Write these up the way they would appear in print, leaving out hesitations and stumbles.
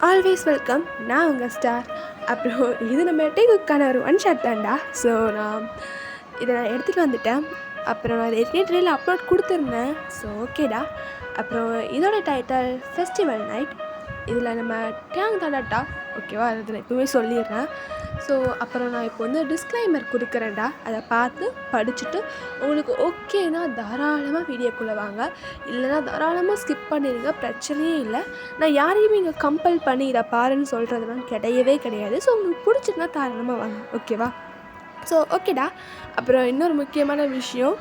Always welcome. நான் உங்கள் star. அப்புறம் இது நம்ம டேக்குக்கான ஒரு ஒன் ஷாட் தான்டா. ஸோ இதை நான் எடுத்துகிட்டு வந்துட்டேன். அப்புறம் நான் ஏற்கனவே ட்ரெயிலில் அப்லோட் கொடுத்துருந்தேன். ஸோ ஓகேடா. அப்புறம் இதோட டைட்டில் ஃபெஸ்டிவல் நைட். இதில் நம்ம டேங் தாண்டாட்டா, ஓகேவா? அதை நான் எப்பவுமே சொல்லிடுறேன். ஸோ அப்புறம் நான் இப்போ வந்து டிஸ்க்ளைமர் கொடுக்குறேன்டா. அதை பார்த்து படிச்சுட்டு உங்களுக்கு ஓகேனா தாராளமாக வீடியோக்குள்ளே வாங்க, இல்லைனா தாராளமாக ஸ்கிப் பண்ணிடுங்க, பிரச்சனையே இல்லை. நான் யாரையுமே இங்கே கம்பல் பண்ணி இதை பாருன்னு சொல்கிறதுலாம் கிடையவே கிடையாது. ஸோ உங்களுக்கு பிடிச்சிருந்தா தாராளமாக வாங்க, ஓகேவா? ஸோ ஓகேடா. அப்புறம் இன்னொரு முக்கியமான விஷயம்,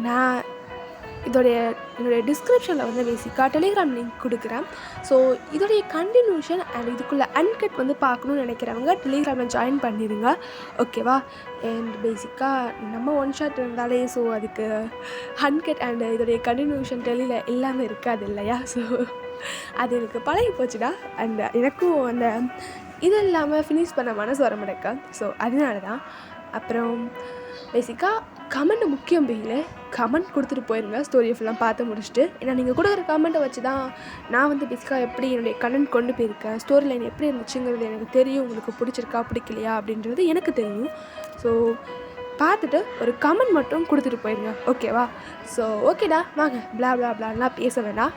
நான் என்னுடைய டிஸ்கிரிப்ஷனில் வந்து பேசிக்காக டெலிகிராம் லிங்க் கொடுக்குறேன். ஸோ இதோடைய கண்டினியூஷன் அண்ட் இதுக்குள்ளே அன்கட் வந்து பார்க்கணுன்னு நினைக்கிறவங்க டெலிகிராமில் ஜாயின் பண்ணிடுங்க, ஓகேவா? அண்ட் பேசிக்காக நம்ம ஒன் ஷாட் இருந்தாலே ஸோ அதுக்கு அன்கட் அண்ட் இதோடைய கண்டினியூஷன் டெலியில் எல்லாமே இருக்காது இல்லையா? ஸோ அது எனக்கு பழகி போச்சுடா. அண்ட் எனக்கும் அந்த இது இல்லாமல் ஃபினிஷ் பண்ண மனசு வர மாட்டேக்கா. ஸோ அதனால தான். அப்புறம் பேசிக்காக கமெண்ட் முக்கியம். பெயில் கமெண்ட் கொடுத்துட்டு போயிருங்க ஸ்டோரியை ஃபுல்லாக பார்த்து முடிச்சுட்டு. ஏன்னா நீங்கள் கொடுக்குற கமெண்ட்டை வச்சு தான் நான் வந்து பேசிக்காக எப்படி என்னுடைய கண்டென்ட் கொண்டு போயிருக்கேன், ஸ்டோரி லைன் எப்படி இருந்துச்சுங்கிறது எனக்கு தெரியும். உங்களுக்கு பிடிச்சிருக்கா பிடிக்கலையா அப்படின்றது எனக்கு தெரியும். ஸோ பார்த்துட்டு ஒரு கமெண்ட் மட்டும் கொடுத்துட்டு போயிருங்க, ஓகேவா? ஸோ ஓகேடா, வாங்க பிளா பிளா பிளான்லாம் பேச வேண்டாம்,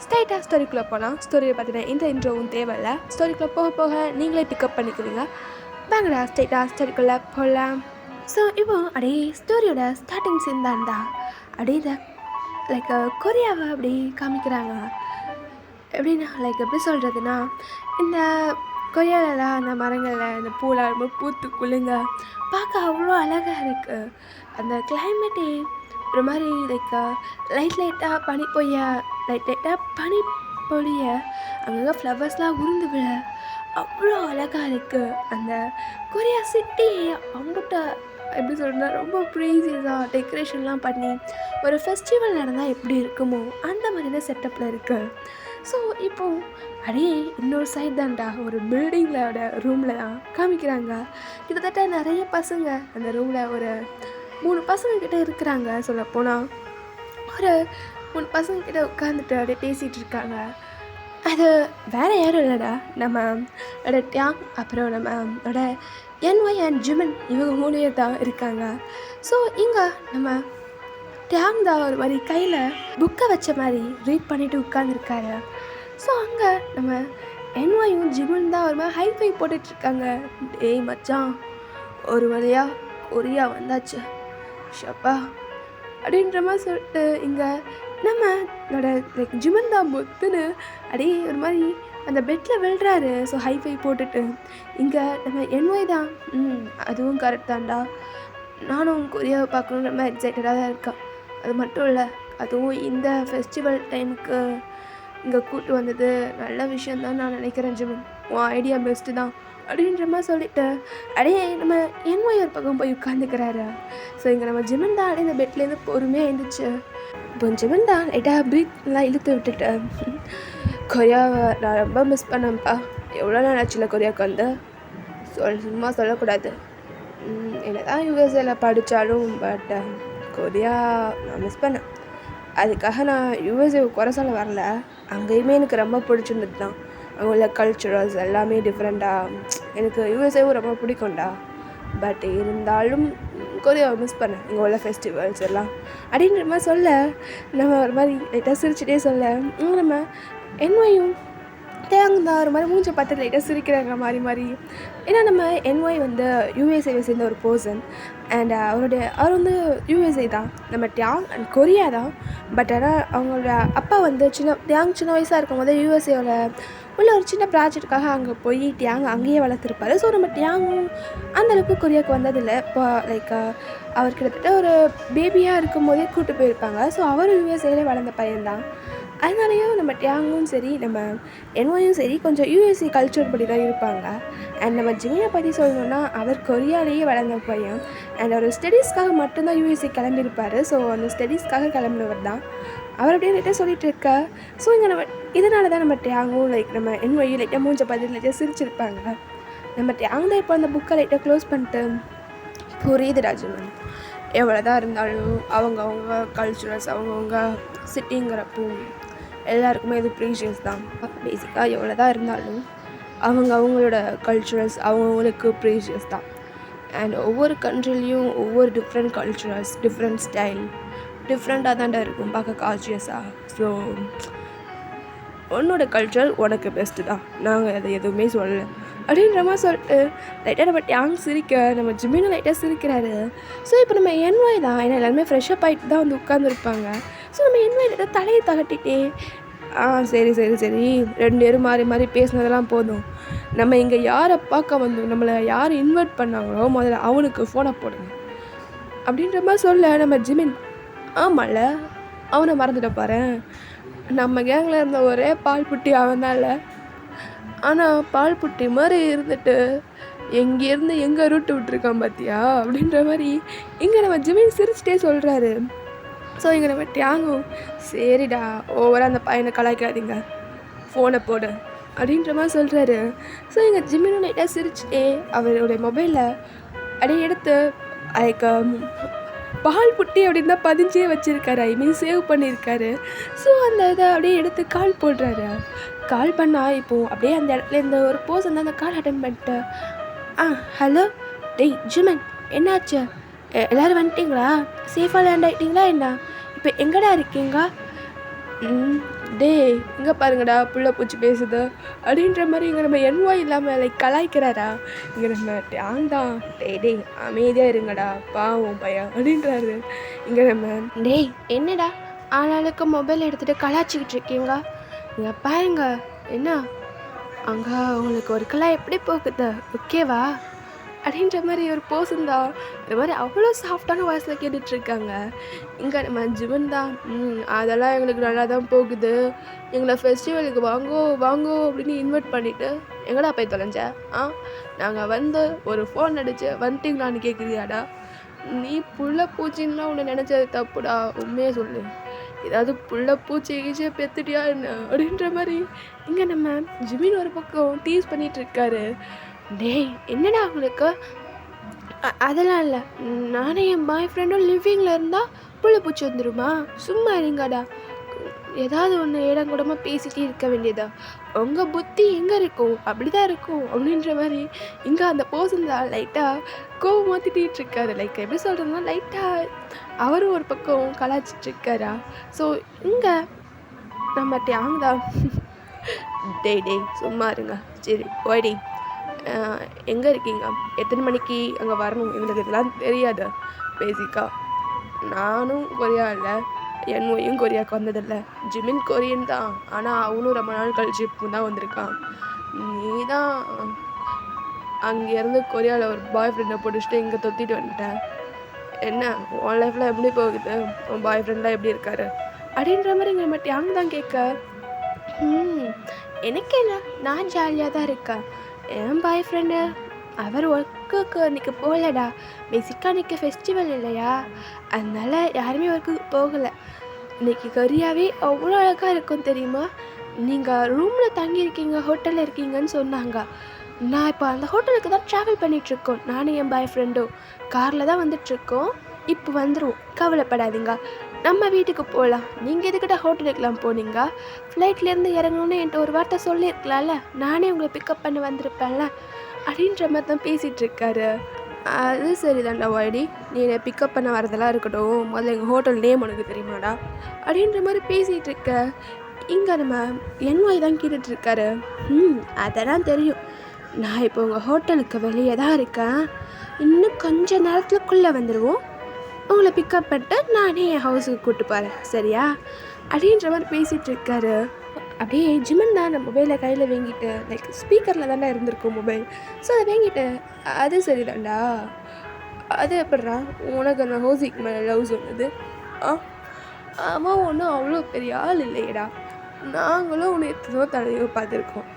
ஸ்ட்ரைட்டாக ஸ்டோரிக்குள்ளே போகலாம். ஸ்டோரியை பார்த்தீங்கன்னா இந்த இன்ட்ரோவும் தேவையில்லை. ஸ்டோரிக்குள்ளே போக போக நீங்களே பிக்கப் பண்ணிக்குவீங்க. வாங்கடா ஸ்ட்ரைட்டாக ஸ்டோரிக்குள்ளே போகலாம். ஸோ இப்போ அப்படியே ஸ்டோரியோட ஸ்டார்டிங் சீன் தான்டா. அப்படியே இதை லைக் கொரியாவை அப்படி காமிக்கிறாங்க. எப்படின்னா லைக் எப்படி சொல்கிறதுனா, இந்த கொரியாவிலலாம் அந்த மரங்களில் இந்த பூலாம் ரொம்ப பூத்து குலுங்க பார்க்க அவ்வளோ அழகாக இருக்குது. அந்த கிளைமேட்டே ஒரு மாதிரி லைக் லைட்டாக பனி லைட்டாக பனி பொழிய அங்கங்கே ஃப்ளவர்ஸ்லாம் உருந்து விழ அவ்வளோ அழகாக இருக்குது. அந்த கொரியா சிட்டி அம்புட்ட எப்படி சொல்கிறேன்னா ரொம்ப ப்ரீசியஸாக டெக்கரேஷன்லாம் பண்ணி ஒரு ஃபெஸ்டிவல் நடந்தால் எப்படி இருக்குமோ அந்த மாதிரியான செட்டப்பில் இருக்குது. ஸோ இப்போது அப்படியே இன்னொரு சைட் தான்டா, ஒரு பில்டிங்கில் ரூமில் தான் காமிக்கிறாங்க. கிட்டத்தட்ட நிறைய பசங்க அந்த ரூமில் ஒரு 3 பசங்கக்கிட்ட இருக்கிறாங்க. சொல்லப்போனால் ஒரு 3 பசங்கக்கிட்ட உட்காந்துட்டு அப்படியே பேசிகிட்டு இருக்காங்க. அது வேறு யாரும் இல்லைடா, நம்மளோட டேங், அப்புறம் நம்மளோட என்ஒய் அண்ட் ஜிமின், இவங்க 3 பேர் தான் இருக்காங்க. ஸோ இங்கே நம்ம டேங் தான் ஒரு மாதிரி கையில் புக்கை வச்ச மாதிரி ரீட் பண்ணிவிட்டு உட்காந்துருக்காரு. ஸோ அங்கே நம்ம என்ஒயும் ஜிமின் தான் ஒரு மாதிரி ஹைஃபை போட்டுட்ருக்காங்க. ஏய் மச்சான், ஒரு வழியாக கொரியா வந்தாச்சு ஷப்பா அப்படின்ற மாதிரி சொல்லிட்டு இங்கே நம்மளோட லைக் ஜிமன் தான் பொத்துன்னு அப்படியே ஒரு மாதிரி அந்த பெட்டில் விழுறாரு. ஸோ ஹைஃபை போட்டுட்டு இங்கே நம்ம என்ஒய் தான், அதுவும் கரெக்ட் தான்டா, நானும் கொரியாவை பார்க்கணுன்னு ரொம்ப எக்ஸைட்டடாக தான் இருக்கேன். அது மட்டும் இல்லை, அதுவும் இந்த ஃபெஸ்டிவல் டைமுக்கு இங்கே கூப்பிட்டு வந்தது நல்ல விஷயந்தான் நான் நினைக்கிறேன் ஜிமன், உன் ஐடியா பெஸ்ட்டு தான் அப்படின்ற மாதிரி சொல்லிவிட்டு அப்படியே நம்ம என்ஒய் ஒரு பக்கம் போய் உட்காந்துக்கிறாரு. ஸோ இங்கே நம்ம ஜிமன் தான் அப்படியே இந்த பெட்லேருந்து பொறுமையாக எழுந்துச்சு. இப்போ ஜிமன் தான் லைட்டாக ப்ரீத்லாம் இழுத்து விட்டுட்டு, கொரியாவை நான் ரொம்ப மிஸ் பண்ணேன்ப்பா, எவ்வளோ நாள் ஆச்சுல கொரியாவுக்கு வந்து, சும்மா சொல்லக்கூடாது. என்ன தான் யூஎஸ்ஏல படித்தாலும் பட் கொரியா நான் மிஸ் பண்ணேன். அதுக்காக நான் யூஎஸ்ஏ குறை சொல்ல வரல, அங்கேயுமே எனக்கு ரொம்ப பிடிச்சிருந்தது தான். அங்கே உள்ள கல்ச்சுரல்ஸ் எல்லாமே டிஃப்ரெண்ட்டாக, எனக்கு யூஎஸ்ஏவும் ரொம்ப பிடிக்கும்டா. பட் இருந்தாலும் கொரியாவை மிஸ் பண்ணேன், இங்கே உள்ள ஃபெஸ்டிவல்ஸ் எல்லாம் அப்படின்ற மாதிரி சொல்ல, நம்ம ஒரு மாதிரி லைட்டாக சிரிச்சுட்டே சொல்ல, நம்ம என்ஒயும் தேங்க ஒரு மாதிரி மூஞ்சை பார்த்து லைட்டாக சிரிக்கிறாங்க மாறி. ஏன்னா நம்ம என்ஒய் வந்து யூஎஸ்ஏவை சேர்ந்த ஒரு பர்சன் அண்ட் அவர் வந்து யூஎஸ்ஏ தான், நம்ம டேங் அண்ட் கொரியா தான். பட் ஆனால் அவங்களோட அப்பா வந்து டேங் சின்ன வயசாக இருக்கும் போது யூஎஸ்ஏவோட உள்ள ஒரு சின்ன ப்ராஜெக்டுக்காக அங்கே போய் டேங் அங்கேயே வளர்த்துருப்பாரு. ஸோ நம்ம டேங்கும் அந்தளவுக்கு கொரியாவுக்கு வந்ததில்லை. இப்போ லைக் அவர் கிட்டத்தட்ட ஒரு பேபியாக இருக்கும் போதே கூப்பிட்டு போயிருப்பாங்க. ஸோ அவரும் யூஎஸ்ஏலே வளர்ந்த பையன்தான். அதனாலேயும் நம்ம டேங்கும் சரி நம்ம என்ஒயும் சரி கொஞ்சம் யூஎஸ்ஏ கல்ச்சர் படி தான் இருப்பாங்க. அண்ட் நம்ம ஜிமினை பற்றி சொல்லணுன்னா, அவர் கொரியாலேயே வளர்ந்த பையன் அண்ட் அவர் ஸ்டடீஸ்க்காக மட்டும்தான் யூஎஸ்ஏ கிளம்பியிருப்பார். ஸோ அந்த ஸ்டடீஸ்க்காக கிளம்பினவர் தான் அவர். அப்படியே லைட்டாக சொல்லிகிட்டு இருக்கா. ஸோ இங்கே நம்ம இதனால தான் நம்ம டேங்கும் லைக் நம்ம என்ஒயும் லைட்டாக மூஞ்சை பார்த்து லைட்டாக சிரிச்சிருப்பாங்க. நம்ம டேங் தான் இப்போ அந்த புக்கை லைட்டாக க்ளோஸ் பண்ணிட்டு, புரியுதுடா ஜிமன், எவ்வளோ தான் இருந்தாலும் அவங்கவுங்க கல்ச்சுரல்ஸ் அவங்கவுங்க சிட்டிங்கிறப்போ எல்லாருக்குமே இது ப்ரீஷியஸ் தான். பேசிக்காக எவ்வளோ தான் இருந்தாலும் அவங்களோட கல்ச்சுரல்ஸ் அவங்களுக்கு ப்ரீஷியஸ் தான். அண்ட் ஒவ்வொரு கண்ட்ரிலையும் ஒவ்வொரு டிஃப்ரெண்ட் கல்ச்சுரல்ஸ், டிஃப்ரெண்ட் ஸ்டைல் டிஃப்ரெண்ட்டாக தான்டா இருக்கும் பார்க்க கான்ஷியஸாக. ஸோ உன்னோட கல்ச்சர் உனக்கு பெஸ்ட்டு தான், நாங்கள் அதை எதுவுமே சொல்லலை அப்படின்ற மாதிரி சொல்லிட்டு லைட்டாக நம்ம டேங் சிரிக்க, நம்ம ஜிமினும் லைட்டாக சிரிக்கிறாரு. ஸோ இப்போ நம்ம என்ஒய் தான், ஏன்னா எல்லாருமே ஃப்ரெஷ்ஷப் ஆகிட்டு தான் வந்து உட்காந்துருப்பாங்க. ஸோ நம்ம என்ஒய் லைட்டாக தலையை தகட்டிட்டே சரி சரி சரி 2 பேரும் மாறி மாறி பேசினதெல்லாம் போதும், நம்ம இங்கே யாரை பார்க்க வந்தோம், நம்மளை யார் இன்வைட் பண்ணாங்களோ முதல்ல அவனுக்கு ஃபோனை போடுங்க அப்படின்ற மாதிரி சொல்ல நம்ம ஜிமின் ஆமாம்ல அவனை மறந்துட்ட பாரு, நம்ம கேங்கில் இருந்த ஒரே பால் புட்டி அவனால, ஆனால் பால் புட்டி மாதிரி இருந்துட்டு எங்கேருந்து எங்கே ரூட்டு விட்டுருக்கான் பார்த்தியா அப்படின்ற மாதிரி இங்கே நம்ம ஜிமின் சிரிச்சிட்டே சொல்கிறாரு. ஸோ இங்கே நம்ம டேங்கும் சரிடா ஓவராக அந்த பையனை கலாய்க்காதீங்க ஃபோனை போடு அப்படின்ற மாதிரி சொல்கிறாரு. ஸோ எங்கள் ஜிமினும் லைட்டாக சிரிச்சிட்டே அவருடைய மொபைலில் அப்படியே எடுத்து லைக் பால் புட்டி அப்படின்னு தான் பதிஞ்சே வச்சுருக்காரு, ஐ மீன் சேவ் பண்ணியிருக்காரு. ஸோ அந்த இதை அப்படியே எடுத்து கால் போடுறாரு. கால் பண்ணால் இப்போது அப்படியே அந்த இடத்துல இந்த ஒரு பர்சன் தான் அந்த கால் அட்டன் பண்ணிட்டு ஹலோ டேய் ஜிமன் என்னாச்சு, எல்லோரும் வந்துட்டிங்களா, சேஃபாக லேண்ட் ஆகிட்டிங்களா என்ன, இப்போ எங்கடா இருக்கீங்க, டே இங்கே பாருங்கடா புள்ள பூச்சி பேசுது அப்படின்ற மாதிரி இங்கே நம்ம என்ஒய் இல்லாமல் லைக் கலாய்க்கிறாரா. இங்கே நம்ம டேங் தான் டே அமைதியாக இருங்கடா பாவம் பையன் அப்படின்றாரு. இங்கே நம்ம டேய் என்னடா ஆளாளுக்கு மொபைல் எடுத்துகிட்டு கலாய்ச்சிக்கிட்டு இருக்கீங்க, இங்கே பாருங்க என்ன அங்கே உங்களுக்கு ஒரு கலா எப்படி போகுது ஓகேவா அப்படின்ற மாதிரி ஒரு பர்சன் தான் இந்த மாதிரி அவ்வளோ சாஃப்டான வாய்ஸில் கேட்டுட்ருக்காங்க. இங்கே நம்ம ஜிவன் தான் அதெல்லாம் எங்களுக்கு நல்லா தான் போகுது, எங்களை ஃபெஸ்டிவலுக்கு வாங்கோ வாங்கோ அப்படின்னு இன்வைட் பண்ணிவிட்டு எங்கடா போய் தொலைஞ்ச, நாங்கள் வந்து ஒரு ஃபோன் அடித்து வந்துட்டிங்களான்னு கேட்குறியாடா, நீ புள்ள பூச்சின்னா உன்னை நினச்சது தப்புடா, உண்மையாக சொல்லு, ஏதாவது புள்ள பூச்சி கீச்சியை பெத்துட்டியா என்ன அப்படின்ற மாதிரி இங்கே நம்ம ஜிமின் ஒரு பக்கம் டீஸ் பண்ணிகிட்ருக்காரு. டேய் என்னடா அவங்களுக்கு அதெல்லாம் இல்லை, நானே என் பாய் ஃப்ரெண்டும் லிவிங்கில் இருந்தால் புள்ள பூச்சி வந்துடுமா, சும்மா இருங்கடா, ஏதாவது ஒன்று இடம் கூடமாக பேசிகிட்டே இருக்க வேண்டியதா, உங்கள் புத்தி எங்கே இருக்கும் அப்படி தான் இருக்கும் அப்படின்ற மாதிரி இங்கே அந்த பர்சன் தான் லைட்டாக கோவம் மாற்றிட்டு இருக்காரு. லைக் எப்படி சொல்கிறதுனா லைட்டாக அவரும் ஒரு பக்கம் கலாய்ச்சிட்ருக்காரா. ஸோ இங்கே நம்ம டேங் தான் டேய் சும்மா இருங்க, சரி போய்டி, எங்கே இருக்கீங்க, எத்தனை மணிக்கு அங்கே வரணும், எங்களுக்கு இதெல்லாம் தெரியாது, பேசிக்காக நானும் கொரியா இல்லை, என்ஒயும் கொரியாவுக்கு வந்ததில்லை, ஜிமின் கொரியன் தான், ஆனால் அவனும் ரொம்ப நாள் கழிச்சு இப்போ தான் வந்திருக்கான், நீ தான் அங்கேருந்து கொரியாவில் ஒரு பாய் ஃப்ரெண்டை போட்டுச்சுட்டு இங்கே தொத்திட்டு வந்துட்டேன், என்ன உன் லைஃப்பில் எப்படி போகுது, உன் பாய் ஃப்ரெண்டாக எப்படி இருக்காரு அப்படின்ற மாதிரி இங்கே மட்டும் யாங்க தான் கேட்க, எனக்கு என்ன நான் ஜாலியாக தான் இருக்கேன், என் பாய் ஃப்ரெண்டு அவர் ஒர்க்குக்கு இன்றைக்கி போகலடா, பேசிக்காக இன்றைக்கி ஃபெஸ்டிவல் இல்லையா அதனால் யாருமே ஒர்க்குக்கு போகலை, இன்றைக்கி கொரியாவே அவ்வளோ அழகாக இருக்கும் தெரியுமா, நீங்கள் ரூமில் தங்கியிருக்கீங்க ஹோட்டலில் இருக்கீங்கன்னு சொன்னாங்க, நான் இப்போ அந்த ஹோட்டலுக்கு தான் ட்ராவல் பண்ணிகிட்ருக்கோம், நானும் என் பாய் ஃப்ரெண்டும் காரில் தான் வந்துட்டுருக்கோம், இப்போ வந்துடுவோம் கவலைப்படாதீங்க, நம்ம வீட்டுக்கு போகலாம், நீங்கள் எதுக்கிட்ட ஹோட்டலுக்கெலாம் போனீங்க, ஃப்ளைட்லேருந்து இறங்கணுன்னு என்கிட்ட ஒரு வார்த்தை சொல்லியிருக்கலாம்ல, நானே உங்களை பிக்கப் பண்ணி வந்திருப்பேன்ல அப்படின்ற மாதிரி தான் பேசிகிட்ருக்காரு. அது சரி தான்டா வாய்டி, நீ என்னை பிக்கப் பண்ண வரதெல்லாம் இருக்கட்டும், முதல்ல எங்கள் ஹோட்டல் நேம் உனக்கு தெரியுமாடா அப்படின்ற மாதிரி பேசிகிட்டு இருக்க. இங்கே நம்ம என்ஒய் தான் கேட்டுட்ருக்காரு. அதெல்லாம் தெரியும், நான் இப்போ உங்கள் ஹோட்டலுக்கு வெளியே தான் இருக்கேன், இன்னும் கொஞ்ச நேரத்துக்குள்ளே வந்துடுவோம், உங்களை பிக்கப் பண்ணிட்டு நானே என் ஹவுஸுக்கு கூப்பிட்டு போகிறேன் சரியா அப்படின்ற மாதிரி பேசிகிட்ருக்காரு. அப்படியே ஜிமன் தான் அந்த மொபைலை கையில் வாங்கிட்டு லைக் ஸ்பீக்கரில் தாண்டா இருந்திருக்கும் மொபைல். ஸோ அதை வாங்கிட்டு அது சரி தாண்டா, அது எப்படிறா உனக்கு அந்த ஹோசிக் மேலே லவ் சொன்னது, அவன் ஒன்றும் அவ்வளோ பெரிய ஆள் இல்லையடா, நாங்களும் உன்னை எத்தனோ தடையோ பார்த்துருக்கோம்,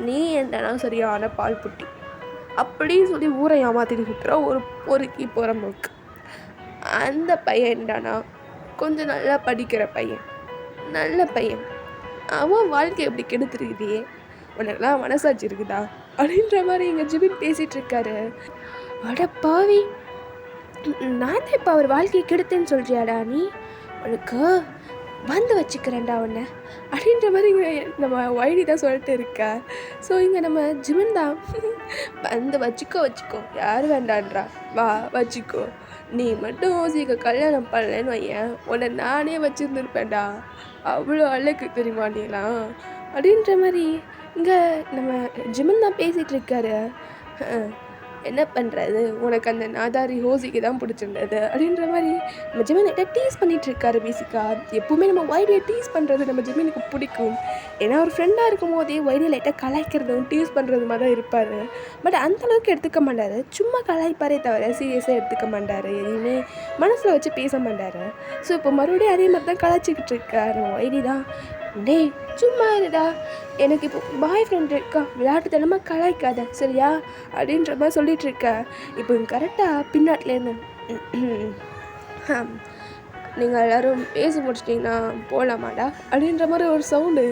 நீ என்னன்னா சரியான பால் புட்டி அப்படின்னு சொல்லி ஊரை ஏமாற்றிட்டு சுற்றுற ஒரு பொறுக்கி புறம்போக்கு, அந்த பையன் என்னடானா கொஞ்சம் நல்லா படிக்கிற பையன், நல்ல பையன், அவன் வாழ்க்கை எப்படி கெடுத்துருக்குதே, உனக்கெல்லாம் மனசாட்சி இருக்குதா அப்படின்ற மாதிரி இங்கே ஜிபின் பேசிகிட்ருக்காரு. அட பாவி, நான் தான் இப்போ அவர் வாழ்க்கையை கெடுத்தேன்னு சொல்கிறியாடா நீ, உனக்கு வந்து வச்சுக்கிறேன்டா உன்னை அப்படின்ற மாதிரி இங்கே நம்ம ஒய்டி தான் சொல்லிட்டு இருக்கா. ஸோ இங்கே நம்ம ஜிமின் தான் வந்து வச்சுக்கோ யார் வேண்டான்றா, வா வச்சுக்கோ, நீ மட்டும் ஓசிக்க கல்யாணம் பண்ணலன்னு வையன் உன்னை நானே வச்சுருந்துருப்பேன்டா, அவ்வளோ அழகு தெரியுமா நீலாம் அப்படின்ற மாதிரி இங்கே நம்ம ஜிமின் தான் பேசிகிட்டு இருக்காரு. என்ன பண்ணுறது, உனக்கு அந்த நாதாரி ஹோசிக்கு தான் பிடிச்சிருந்தது அப்படின்ற மாதிரி நம்ம ஜிமின் கிட்ட டீஸ் பண்ணிகிட்டு இருக்காரு. பேசிக்காக எப்போவுமே நம்ம ஒய்டியை டீஸ் பண்ணுறது நம்ம ஜிமினுக்கு பிடிக்கும். ஏன்னா ஒரு ஃப்ரெண்டாக இருக்கும் போதே ஒய்டியை லைட்டாக கலாய்க்கிறதும் டீஸ் பண்ணுறது மாதிரி தான் இருப்பார். பட் அந்தளவுக்கு எடுத்துக்க மாட்டார், சும்மா கலாய்ப்பாரே தவிர சீரியஸாக எடுத்துக்க மாட்டார், எதையுமே மனசில் வச்சு பேச மாட்டார். ஸோ இப்போ மறுபடியும் அதே மாதிரி தான் கலாய்ச்சிக்கிட்டு இருக்கார் நம்ம ஒய்டி தான். டேய் சும்மா இருடா, எனக்கு இப்போ பாய் ஃப்ரெண்ட் இருக்கா, விளையாட்டுத்தனமாக கலாய்க்காத சரியா அப்படின்ற மாதிரி சொல்லிகிட்டு இருக்க. இப்போ கரெக்டாக பின்னாட்டிலேருந்து நீங்கள் எல்லோரும் பேசி முடிச்சிட்டிங்கன்னா போகலாமாடா அப்படின்ற மாதிரி ஒரு சவுண்டு.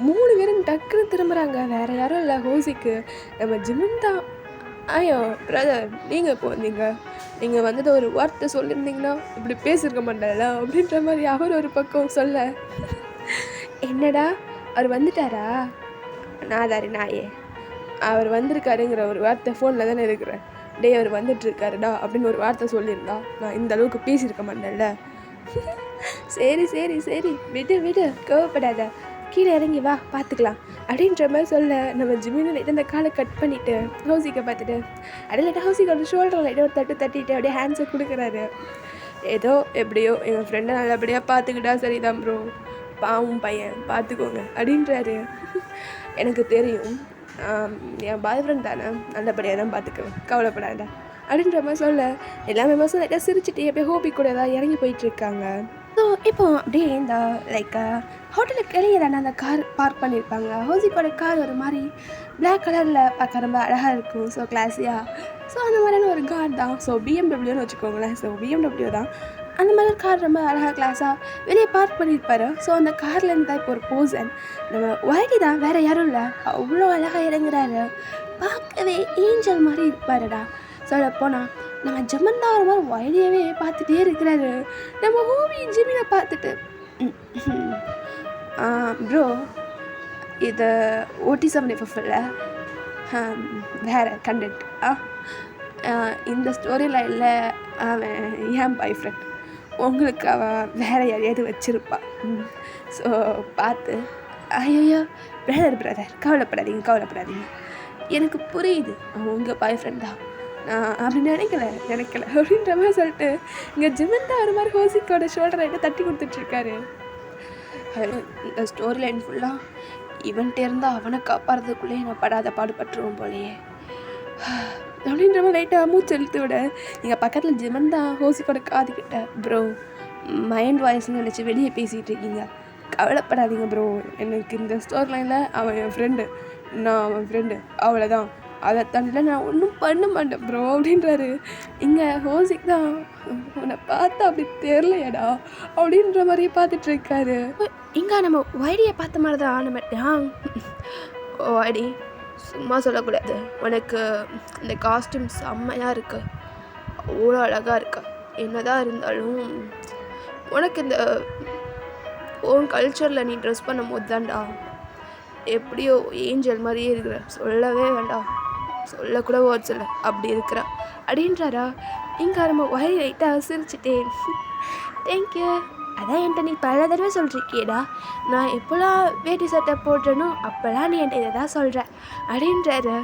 3 பேரும் டக்குன்னு திரும்புகிறாங்க. வேறு யாரும் இல்லை, ஹோசிக்கு நம்ம ஜிமின் தான். ஐயோ பிரதர், நீங்கள் இப்போ வந்தீங்க, நீங்கள் வந்தது ஒரு வார்த்தை சொல்லியிருந்தீங்கன்னா இப்படி பேசியிருக்க மாட்டாளா அப்படின்ற மாதிரி அவர் ஒரு பக்கம் சொல்ல. என்னடா அவர் வந்துட்டாரா, நாதாரி நாயே, அவர் வந்திருக்காருங்கிற ஒரு வார்த்தை ஃபோனில் தானே இருக்கிறேன், டே அவர் வந்துட்டுருக்காருடா அப்படின்னு ஒரு வார்த்தை சொல்லியிருந்தா நான் இந்த அளவுக்கு பேசியிருக்க மாட்டேன்ல. சரி சரி சரி விடு கோவப்படாத, கீழே இறங்கி வா பார்த்துக்கலாம் அப்படின்ற மாதிரி சொல்ல நம்ம ஜிமின் லைட்டாக அந்த காலை கட் பண்ணிவிட்டு ஹவுசிக்கை பார்த்துட்டு அப்படியே லைட்டாக ஹவுசிக்கோட ஷோல்டர் லைட்டாக ஒரு தட்டிட்டு அப்படியே ஹேண்ட்ஸை கொடுக்குறாரு. ஏதோ எப்படியோ எங்கள் ஃப்ரெண்டை நல்லபடியாக பார்த்துக்கிட்டா சரிதான் ப்ரோ, பாவம் பையன் பார்த்துக்கோங்க அப்படின்றாரு. எனக்கு தெரியும், என் பாய் ஃப்ரெண்ட் தானே, நல்லபடியாக தான் பார்த்துக்குவேன், கவலைப்படாத அப்படின்ற மாதிரி சொல்ல எல்லா மெம்பர்ஸும் லைட்டாக சிரிச்சுட்டு அப்படியே ஹோபி கூட தான் இறங்கி போயிட்டுருக்காங்க. ஸோ இப்போ அப்படியே இந்த லைக் ஹோட்டலுக்கு வெளியே தானே அந்த கார் பார்க் பண்ணியிருப்பாங்க. ஹோசிக்கோட கார் ஒரு மாதிரி பிளாக் கலரில் பார்க்க ரொம்ப அழகாக இருக்கும், ஸோ கிளாஸியாக. ஸோ அந்த மாதிரியான ஒரு கார் தான், ஸோ பிஎம்டபிள்யூன்னு வச்சுக்கோங்களேன். ஸோ பிஎம்டபிள்யூ தான் அந்த மாதிரி ஒரு கார் ரொம்ப அழகாக கிளாஸாக வெளியே பார்க் பண்ணியிருப்பார். ஸோ அந்த கார்லேருந்து தான் இப்போ ஒரு போர்சன் நம்ம ஒய்டி தான், வேறு யாரும் இல்லை, அவ்வளோ அழகாக இறங்குறாரு. பார்க்கவே ஏஞ்சல் மாதிரி இருப்பாருடா. சொல்ல போனால் நம்ம ஜிமின் தான் ஒரு மாதிரி ஒய்டியவே பார்த்துட்டே இருக்கிறாரு. நம்ம ஹோபி ஜிமினை பார்த்துட்டு ப்ரோ இது OT75 இல்லை, வேறு கண்டென்ட், இந்த ஸ்டோரியில் இல்லை, அவன் என் பாய் ஃப்ரெண்ட், உங்களுக்கு அவள் வேறு யாரையாவது வச்சுருப்பா, ஸோ பார்த்து. ஐயோ பிரதர் கவலைப்படாதீங்க, எனக்கு புரியுது உங்கள் பாய் ஃப்ரெண்ட் தான், நான் அப்படி நினைக்கல அப்படின்ற மாதிரி சொல்லிட்டு இங்கே ஜிமின் தான் ஒரு மாதிரி ஹோசிக்கோட ஷோல்டரை தட்டி கொடுத்துட்ருக்காரு. இந்த ஸ்டோரி லைன் ஃபுல்லாக இவன்கிட்ட இருந்தால் அவனை காப்பாடுறதுக்குள்ளேயே நான் படாத பாடுபட்டுருவோம் போலையே அப்படின்ற மாதிரி லைட்டாக மூச்சு எழுத்து விட எங்கள் பக்கத்தில் ஜிமின் தான் ஹோசிக்கோட காதுக்கிட்ட, ப்ரோ மைண்ட் வாய்ஸ்ன்னு நினச்சி வெளியே பேசிகிட்டு இருக்கீங்க, கவலைப்படாதீங்க ப்ரோ, எனக்கு இந்த ஸ்டோரி லைனில் அவன் என் ஃப்ரெண்டு, நான் அவன் ஃப்ரெண்டு, அவ்வளோதான், அதை தாண்டில நான் ஒன்றும் பண்ண மாட்டேன் ப்ரோ அப்படின்றாரு. இங்கே ஹோசிக் தான் உன்னை பார்த்தா அப்படி தெரிலையடா அப்படின்ற மாதிரியே பார்த்துட்ருக்காரு. இங்கே நம்ம ஒய்டியை பார்த்த மாதிரி தான் நம்ம ஒய்டி சும்மா சொல்லக்கூடாது, உனக்கு இந்த காஸ்டியூம் செம்மையாக இருக்கு, அவ்வளோ அழகாக இருக்கா, என்னதான் இருந்தாலும் உனக்கு இந்த உன் கல்ச்சரில் நீ ட்ரெஸ் பண்ணும் போது தான்டா எப்படியோ ஏஞ்சல் மாதிரியே இருக்கிற, சொல்லவே வேண்டாம், சொல்லக்கூட வேர்ட்ஸ் இல்லை, அப்படி இருக்கிறா அப்படின்றாரா. இங்கே நம்ம ஒய்டி லைட்டாக சிரிச்சுட்டே தேங்க்யூ, அதான் என்கிட்ட நீ பல தடவை சொல்லிருக்கியடா, நான் எப்போல்லாம் வேட்டி சட்டை போடுறேனோ அப்போல்லாம் நீ என்கிட்ட இதை தான் சொல்கிற அப்படின்றாரு.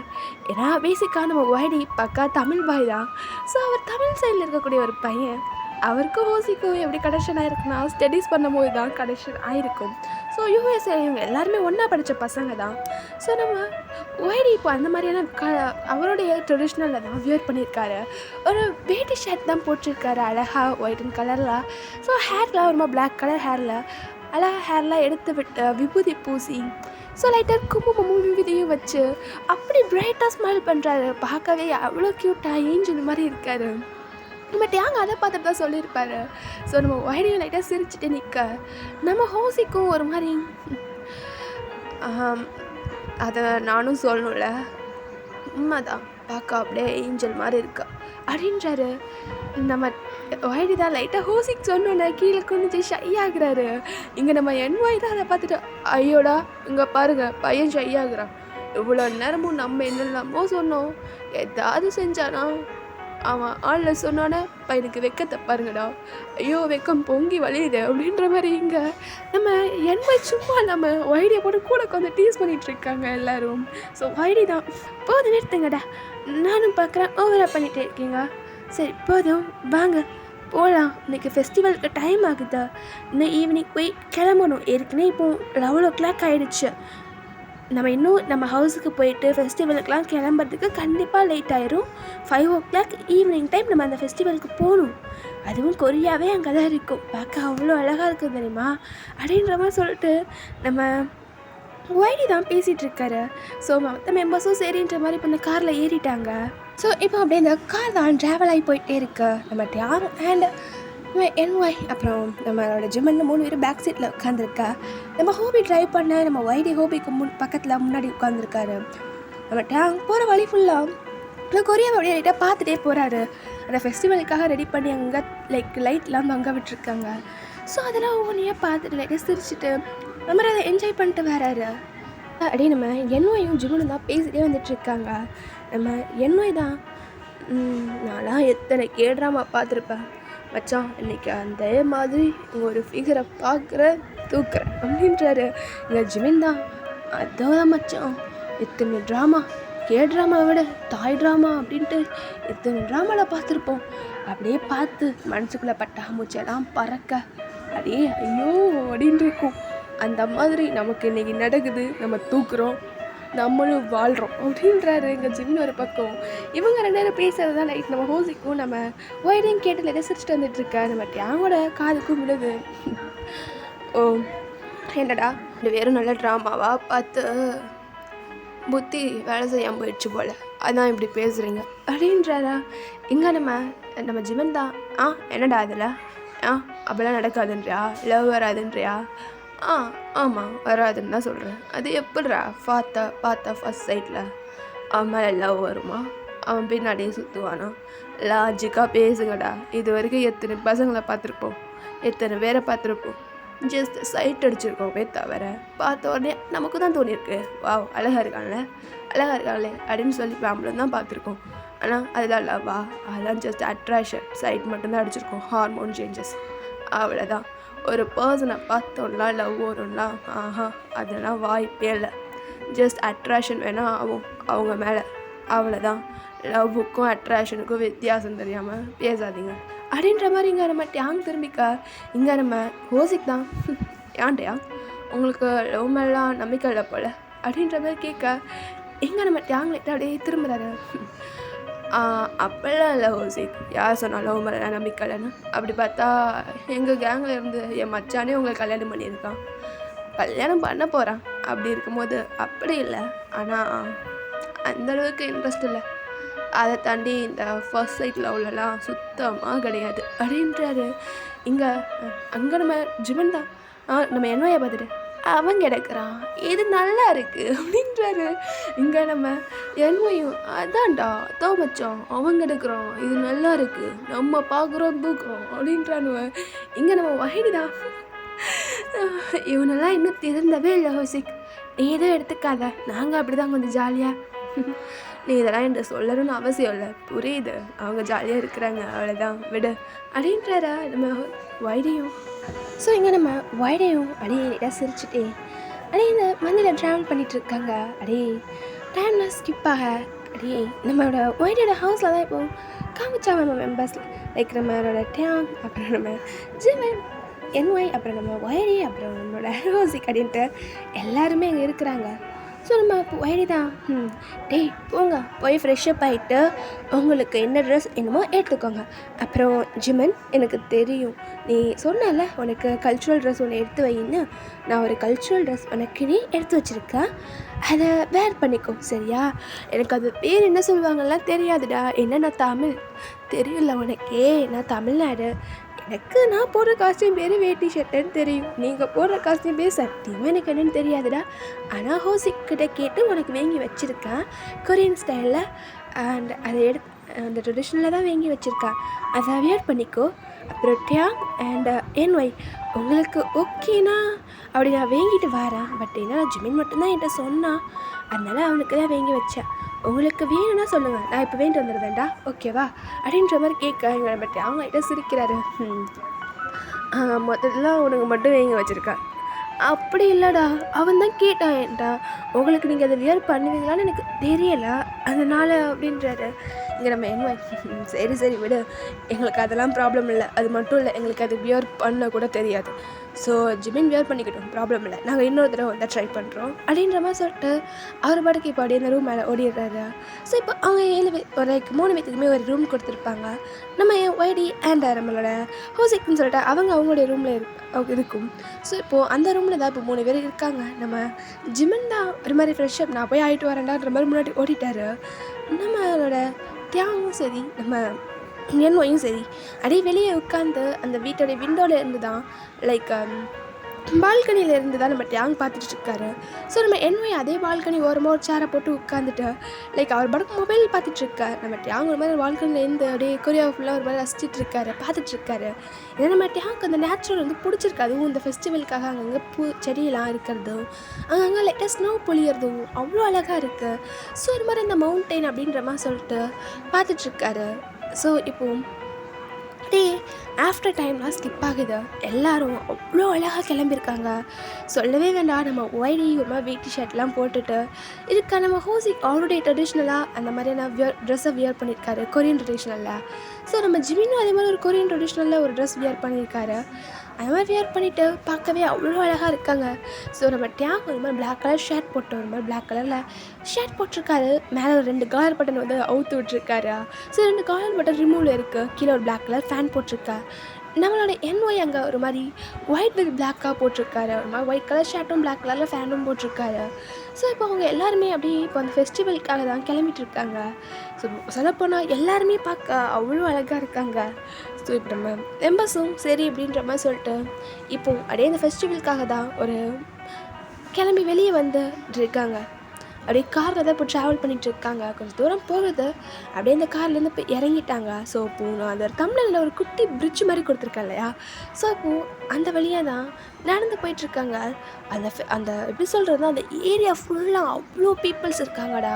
ஏன்னா பேசிக்காக நம்ம ஒய்டி பக்கா தமிழ் பாய் தான். ஸோ அவர் தமிழ் சைடில் இருக்கக்கூடிய ஒரு பையன், அவருக்கும் ஹோசிக்கும் எப்படி கனெக்ஷன் ஆகிருக்குன்னா ஸ்டடீஸ் பண்ணும்போது தான் கனெக்ஷன் ஆகிருக்கும். ஸோ யூஎஸ்ஏ இவங்க எல்லாருமே ஒன்றா படித்த பசங்க தான். ஸோ நம்ம ஒய்டி இப்போ அந்த மாதிரியான அவருடைய ட்ரெடிஷ்னலில் தான் வியர் பண்ணியிருக்காரு. ஒரு வேட்டி ஷர்ட் தான் போட்டிருக்காரு அழகாக ஒயிட் அண்ட் கலரில். ஸோ ஹேர்லாம் ரொம்ப பிளாக் கலர் ஹேரில் அழகாக ஹேர்லாம் எடுத்து விட்டு விபூதி பூசி, ஸோ லைட்டாக குங்குமமும் விபூதியும் வச்சு அப்படி பிரைட்டாக ஸ்மைல் பண்ணுறாரு. பார்க்கவே அவ்வளோ க்யூட்டாக ஏஞ்சல் மாதிரி இருக்காரு. பட் யாங்க அதை பார்த்துட்டு தான் சொல்லியிருப்பாரு. ஸோ நம்ம ஒய்டியும் லைட்டாக சிரிச்சுட்டு நிற்க நம்ம ஹோசிக்கும் ஒரு மாதிரி அதை நானும் சொல்லணும்ல, உண்மைதான் பார்க்க அப்படியே ஏஞ்சல் மாதிரி இருக்கா அப்படின்றாரு. நம்ம ஒய்டி தான் லைட்டாக ஹோசிக் சொன்னோன்னே கீழே குனிஞ்சு ஷை ஆகுறாரு. இங்கே நம்ம என்ஒய் தான் அதை பார்த்துட்டு, ஐயோடா இங்கே பாருங்க பையன் ஷை ஆகுறான். இவ்வளோ நேரமும் நம்ம என்னெல்லாமோ சொன்னோம், ஏதாவது செஞ்சானா அவன் ஆளில் சொன்னோன்னே பையனுக்கு வெக்கத்தை பாருங்கடா, ஐயோ வெக்கம் பொங்கி வலியுது அப்படின்ற மாதிரி. இங்கே நம்ம என்ஒய் சும்மா நம்ம ஒய்டியை போட்டு கூட கொஞ்சம் டீஸ் பண்ணிகிட்டு இருக்காங்க எல்லோரும். ஸோ ஒய்டி தான், போதும் நிறுத்துங்கடா, நானும் பார்க்குறேன் ஓவராக பண்ணிகிட்டே இருக்கீங்க, சரி போதும் வாங்க போகலாம், இன்றைக்கி ஃபெஸ்டிவலுக்கு டைம் ஆகுதா, இன்னும் ஈவினிங் போய் கிளம்பணும், ஏற்கனவே இப்போது 11 ஆகிடுச்சு, நம்ம இன்னும் நம்ம ஹவுஸுக்கு போயிட்டு ஃபெஸ்டிவலுக்கெலாம் கிளம்புறதுக்கு கண்டிப்பாக லேட் ஆயிரும். 5 ஈவினிங் டைம் நம்ம அந்த ஃபெஸ்டிவலுக்கு போகணும், அதுவும் கொரியாவே அங்கே தான் இருக்கும், பார்க்க அவ்வளோ அழகாக இருக்குது தெரியுமா அப்படின்ற மாதிரி சொல்லிட்டு நம்ம ஒய்டி தான் பேசிகிட்டு இருக்காரு. ஸோ மற்ற மெம்பர்ஸும் சரின்ற மாதிரி இப்போ இந்த காரில் ஏறிட்டாங்க. ஸோ இப்போ அப்படியே இந்த கார் தான் ட்ராவல் ஆகி போயிட்டே இருக்கு. நம்ம டியாங் அண்ட் என்ஒய் அப்புறம் நம்மளோட ஜிம்மன் 3 பேர் பேக் சீட்டில் உட்காந்துருக்கா. நம்ம ஹோபி ட்ரைவ் பண்ண நம்ம ஒய்டி ஹோபிக்கு பக்கத்தில் முன்னாடி உட்காந்துருக்காரு. நம்ம டியாங் போகிற வழி ஃபுல்லாக கொரியாவை அப்படியே லைட்டாக பார்த்துட்டே போகிறாரு. அந்த ஃபெஸ்டிவலுக்காக ரெடி பண்ணி அங்கே லைட்லாம் அங்கே விட்டுருக்காங்க. ஸோ அதெல்லாம் ஒவ்வொன்றையாக பார்த்துட்டு லைட்டாக சிரிச்சுட்டு நம்ம அதை என்ஜாய் பண்ணிட்டு வராரு. அப்படியே நம்ம என்ஒயும் ஜிம்மனும் தான் பேசிகிட்டே வந்துட்டுருக்காங்க. நம்ம என்ஒய் தான், நான்லாம் எத்தனை கேட்ராமா பார்த்துருப்பேன் மச்சான், இன்றைக்கி அந்த மாதிரி ஒரு ஃபிகரை பார்க்குறேன் தூக்குறேன் அப்படின்றாரு. இங்கே ஜிமின் தான், அதான் மச்சான் எத்தனை ட்ராமா, ட்ராமாவை விட தாய் ட்ராமா அப்படின்ட்டு எத்தனை ட்ராமாவில் பார்த்துருப்போம், அப்படியே பார்த்து மனசுக்குள்ளே பட்டாமூச்செல்லாம் பறக்க அப்படியே ஐயோ அப்படின்னு இருக்கும். அந்த மாதிரி நமக்கு இன்றைக்கி நடக்குது, நம்ம தூக்குறோம், நம்மளும் வாழ்கிறோம் அப்படின்றாரு எங்கள் ஜிம்னு ஒரு பக்கம். இவங்க 2 பேரும் பேசுகிறது தான் லைட் நம்ம ஹோசிக்கும் நம்ம ஒய்டையும் கேட்டு லைட்டாக சிரிச்சுட்டு வந்துட்டுருக்கா. நம்ம டியாங்கோட காதுக்கும் விழுது. ஓ என்னடா 2 பேரும் நல்ல ட்ராமாவாக பார்த்து புத்தி வேலை செய்யாமல் போயிடுச்சு போல், அதான் இப்படி பேசுகிறீங்க அப்படின்றாரா. இங்கே நம்ம ஜிமன் தான், என்னடா அதில் அப்படிலாம் நடக்காதுன்றியா, லவ் வராதுன்றியா, ஆமாம் வராதுன்னு தான் சொல்கிறேன், அது எப்படிரா பார்த்தா ஃபஸ்ட் சைட்டில் அவன் மேலே லவ் வருமா, அவன் பின்னாடியே சுற்றுவானா, லாஜிக்காக பேசுங்கடா, இது வரைக்கும் எத்தனை பசங்களை பார்த்துருப்போம், எத்தனை பேரை பார்த்துருப்போம், ஜஸ்ட் சைட் அடிச்சிருக்கோமே தவிர பார்த்த உடனே நமக்கு தான் தோணியிருக்கு வாவ் அழகாக இருக்காங்களே அப்படின்னு சொல்லி ஃபேமிலியும் தான் பார்த்துருக்கோம். ஆனால் அதெல்லாம் லவ்வா, அதெல்லாம் ஜஸ்ட் அட்ராக்ஷன், சைட் மட்டும்தான் அடிச்சிருக்கோம், ஹார்மோன் சேஞ்சஸ் அவ்வளோதான். ஒரு பர்சனை பார்த்தோம்னா லவ் வரும்னா அதெல்லாம் வாய்ப்பே இல்லை. ஜஸ்ட் அட்ராக்ஷன் வேணால் ஆகும் அவங்க மேலே, அவ்வளோதான். லவ்வுக்கும் அட்ராக்ஷனுக்கும் வித்தியாசம் தெரியாமல் பேசாதீங்க அப்படின்ற மாதிரி. இங்கே நம்ம டியாங் திரும்பிக்கா, இங்கே நம்ம ஹோசிக் தான், ஏன்டையா உங்களுக்கு லவ் மேலாம் நம்பிக்கை இல்லை போல் அப்படின்ற மாதிரி கேட்க, எங்கே நம்ம டியாங் லைட்டாக அப்படியே திரும்புகிறாரு. அப்போல்லாம் இல்லை ஹோசிக், யார் சொன்னால் லவ் மேலே நம்பிக்கை இல்லைன்னு, அப்படி பார்த்தா எங்கள் கேங்கில் இருந்து என் மச்சானே உங்களை கல்யாணம் பண்ணியிருக்கான், கல்யாணம் பண்ண போகிறான், அப்படி இருக்கும்போது அப்படி இல்லை, ஆனால் அந்தளவுக்கு இன்ட்ரெஸ்ட் இல்லை, அதை தாண்டி இந்த ஃபர்ஸ்ட் சைட் லவ்லலாம் சுத்தமாக கிடையாது அப்படின்றாரு. அங்கே நம்ம ஜிமன் தான், நம்ம என்ஒயை பார்த்துட்டு அவன் கிடக்கிறான், இது நல்லா இருக்குது அப்படின்றாரு. இங்கே நம்ம என்ஒயும் அதான்டா அதான் மச்சான் அவன் கிடக்குறான், இது நல்லா இருக்குது, நம்ம பார்க்குறோம் தூக்குறோம் அப்படின்றானுவ. இங்கே நம்ம வகைடி தான், இவனெல்லாம் இன்னும் திருந்தவே இல்லை ஹோசிக், நீ எதுவும் எடுத்துக்காத, நாங்கள் அப்படி தான் கொஞ்சம் ஜாலியாக, நீ இதெல்லாம் என்கிட்ட சொல்லணும்னு அவசியம் இல்லை, புரியுது, அவங்க ஜாலியாக இருக்கிறாங்க அவ்வளோதான் விடு அப்படின்றாரா நம்ம ஒய்டையும். ஸோ இங்கே நம்ம ஒய்டையும் அப்படியே சிரிச்சுட்டே அப்படியே இந்த மந்தியில் ட்ராவல் பண்ணிகிட்ருக்காங்க. அப்படியே டைம்லாம் ஸ்கிப் ஆக அப்படியே நம்மளோட ஒய்டையோட ஹவுஸில் தான் இப்போது காமிச்சாங்க நம்ம மெம்பர்ஸில், லைக் நம்மளோட டியாங், அப்புறம் நம்ம ஜிமன், என்ஒய், அப்புறம் நம்ம ஒய்டி, அப்புறம் நம்மளோட ஹோசிக் அப்படின்ட்டு எல்லாருமே அங்கே இருக்கிறாங்க. ஸோ நம்ம இப்போ ஒய்டி தான், டேய் போங்க போய் ஃப்ரெஷ்ஷப் ஆகிட்டு உங்களுக்கு என்ன ட்ரெஸ் என்னமோ எடுத்துக்கோங்க. அப்புறம் ஜிமன், எனக்கு தெரியும் நீ சொன்னல உனக்கு கல்ச்சுரல் ட்ரெஸ் ஒன்று எடுத்து வைன்னு, நான் ஒரு கல்ச்சுரல் ட்ரெஸ் உனக்கு நீ எடுத்து வச்சுருக்கேன், அதை வேர் பண்ணிக்கோ சரியா. எனக்கு அது பேர் என்ன சொல்லுவாங்கலாம் தெரியாதுடா, என்ன நான் தமிழ் தெரியல உனக்கே, நான் தமிழ்நாடு, எனக்கு நான் போடுற காஸ்டியூம் பேர் வேட்டி ஷர்ட்டுன்னு தெரியும், நீங்கள் போடுற காஸ்டியூம் பேர் சத்தியமாக எனக்கு என்னென்னு தெரியாதுடா, ஆனால் ஹோசிக்கிட்ட கேட்டு உனக்கு வாங்கி வச்சுருக்கேன் கொரியன் ஸ்டைலில், அண்ட் அதை அந்த ட்ரெடிஷ்னலாக தான் வாங்கி வச்சுருக்கேன், அதை வியர் பண்ணிக்கோ. அப்புறம் டியாங் அண்ட் என்ஒய் உங்களுக்கு ஓகேனா அப்படி நான் வாங்கிட்டு வரேன். பட் ஏன்னா ஜிமின் மட்டும்தான் என்கிட்ட சொன்னான், அதனால் அவனுக்கு தான் வாங்கி வச்சேன். உங்களுக்கு வேணும்னா சொல்லுங்கள், நான் இப்போ வேண்டிட்டு வந்துடுறேன்டா, ஓகேவா அப்படின்ற மாதிரி கேட்க எங்களை பட் அவங்க கிட்ட சிரிக்கிறாரு. மொத்தத்தில் உனக்கு மட்டும் வாங்கி வச்சுருக்கேன். அப்படி இல்லைடா, அவன் தான் கேட்டான் ஏன்டா உங்களுக்கு நீங்கள் அதை வியர் பண்ணுவீங்களான்னு எனக்கு தெரியலை அதனால் அப்படின்றாரு. இங்கே நம்ம என்ன சரி சரி விடு, எங்களுக்கு அதெல்லாம் ப்ராப்ளம் இல்லை, அது மட்டும் இல்லை எங்களுக்கு அது வியர் பண்ண கூட தெரியாது. ஸோ ஜிமின் வியர் பண்ணிக்கிட்டோம், ப்ராப்ளம் இல்லை, நாங்கள் இன்னொரு தடவை வந்து ட்ரை பண்ணுறோம் அப்படின்ற மாதிரி சொல்லிட்டு அவர் பாட்டுக்கு இப்போ அப்படியே அந்த ரூம் மேலே ஓடிடுறாரு. ஸோ இப்போ அவங்க 7 பேர் ஒரு 3 பேத்துக்குமே ஒரு ரூம் கொடுத்துருப்பாங்க. நம்ம ஒய்டி அண்ட் நம்மளோட ஹோசிக்னு சொல்லிட்டு அவங்களுடைய ரூமில் இருக்கும். ஸோ இப்போது அந்த ரூமில் தான் இப்போ 3 பேர் இருக்காங்க. நம்ம ஜிமின் தான் ஒரு மாதிரி ஃப்ரெஷ்ஷப் நான் போய் ஆகிட்டு வரேன்டான்ற மாதிரி முன்னாடி ஓடிட்டார். நம்மளோட தியாகவும் சரி நம்ம என்ஒயும் சரி அப்படியே வெளியே உட்காந்து அந்த வீட்டோடைய விண்டோவில் இருந்து தான் லைக் பால்கனியில் இருந்து தான் நம்ம டியாங் பார்த்துட்ருக்காரு. ஸோ நம்ம என்ஒய் அதே பால்கனி ஓரமாக ஒரு சேரை போட்டு உட்காந்துட்டு லைக் அவர் படம் மொபைல் பார்த்துட்ருக்கார். நம்ம டியாங் ஒரு மாதிரி பால்கனியில் இருந்து அப்படியே கொரியா ஃபுல்லாக ஒரு மாதிரி ரசிச்சிட்ருக்காரு, பார்த்துட்ருக்காரு. ஏன்னா நம்ம டியாங்க்கு அந்த நேச்சுரல் வந்து பிடிச்சிருக்கு. அதுவும் இந்த ஃபெஸ்டிவலுக்காக அங்கங்கே செடியெல்லாம் இருக்கிறதும் அங்கங்கே லைட்டாக ஸ்னோ பொழியறதும் அவ்வளோ அழகாக இருக்குது. ஸோ ஒரு மாதிரி இந்த மவுண்டெயின் அப்படின்ற மாதிரி சொல்லிட்டு பார்த்துட்ருக்காரு. ஸோ இப்போது டே ஆஃப்டர் டைம்லாம் ஸ்கிப் ஆகுது. எல்லோரும் அவ்வளோ அழகாக கிளம்பியிருக்காங்க, சொல்லவே வேண்டாம். நம்ம ஒய்டி ஒரு மாதிரி வேட்டி ஷர்ட்லாம் போட்டுட்டு இருக்கா. நம்ம ஹோசிக் ஆல்ரெடி ட்ரெடிஷ்னலாக அந்த மாதிரியான ட்ரெஸ்ஸை வியர் பண்ணியிருக்காரு கொரியன் ட்ரெடிஷ்னலில். ஸோ நம்ம ஜிமினும் அதே மாதிரி ஒரு கொரியன் ட்ரெடிஷ்னலில் ஒரு ட்ரெஸ் வியர் பண்ணியிருக்காரு. அது மாதிரி வியர் பண்ணிவிட்டு பார்க்கவே அவ்வளோ அழகாக இருக்காங்க. ஸோ நம்ம டியாங் ஒரு மாதிரி பிளாக் கலர் ஷர்ட் போட்டு ஒரு மாதிரி பிளாக் கலரில் ஷர்ட் போட்டிருக்காரு. மேலே ஒரு 2 காலர் பட்டன் வந்து அவுத்து விட்டுருக்காரு. ஸோ 2 காலர் பட்டன் ரிமூவில் இருக்குது. கீழே ஒரு பிளாக் கலர் ஃபேன் போட்டிருக்கா. நம்மளோட என்ஒய் அங்கே ஒரு மாதிரி ஒயிட் வித் பிளாக்காக போட்டிருக்காரு. ஒரு மாதிரி ஒயிட் கலர் ஷர்ட்டும் பிளாக் கலரில் ஃபேனும் போட்டிருக்காரு. ஸோ இப்போ அவங்க எல்லாருமே அப்படியே இப்போ அந்த ஃபெஸ்டிவலுக்காக தான் கிளம்பிட்டு இருக்காங்க. ஸோ சொல்லப்போனால் எல்லாருமே பார்க்க அவ்வளோ அழகாக இருக்காங்க. ஸோ இப்போ நம்ம மெம்பர்ஸும் சரி அப்படின்ற மாதிரி சொல்லிட்டு இப்போது அப்படியே இந்த ஃபெஸ்டிவலுக்காக தான் ஒரு கிளம்பி வெளியே வந்து இருக்காங்க. அப்படியே காரில் தான் இப்போ ட்ராவல் பண்ணிகிட்ருக்காங்க. கொஞ்சம் தூரம் போகுது, அப்படியே இந்த கார்லேருந்து இப்போ இறங்கிட்டாங்க. ஸோ இப்போது நான் அந்த தமிழில் ஒரு குட்டி பிரிட்ஜ் மாதிரி கொடுத்துருக்கேன் இல்லையா, ஸோ இப்போது அந்த வழியாக தான் நடந்து போயிட்டுருக்காங்க. அந்த எப்படி சொல்கிறது, அந்த ஏரியா ஃபுல்லாக அவ்வளோ பீப்புள்ஸ் இருக்காங்கடா.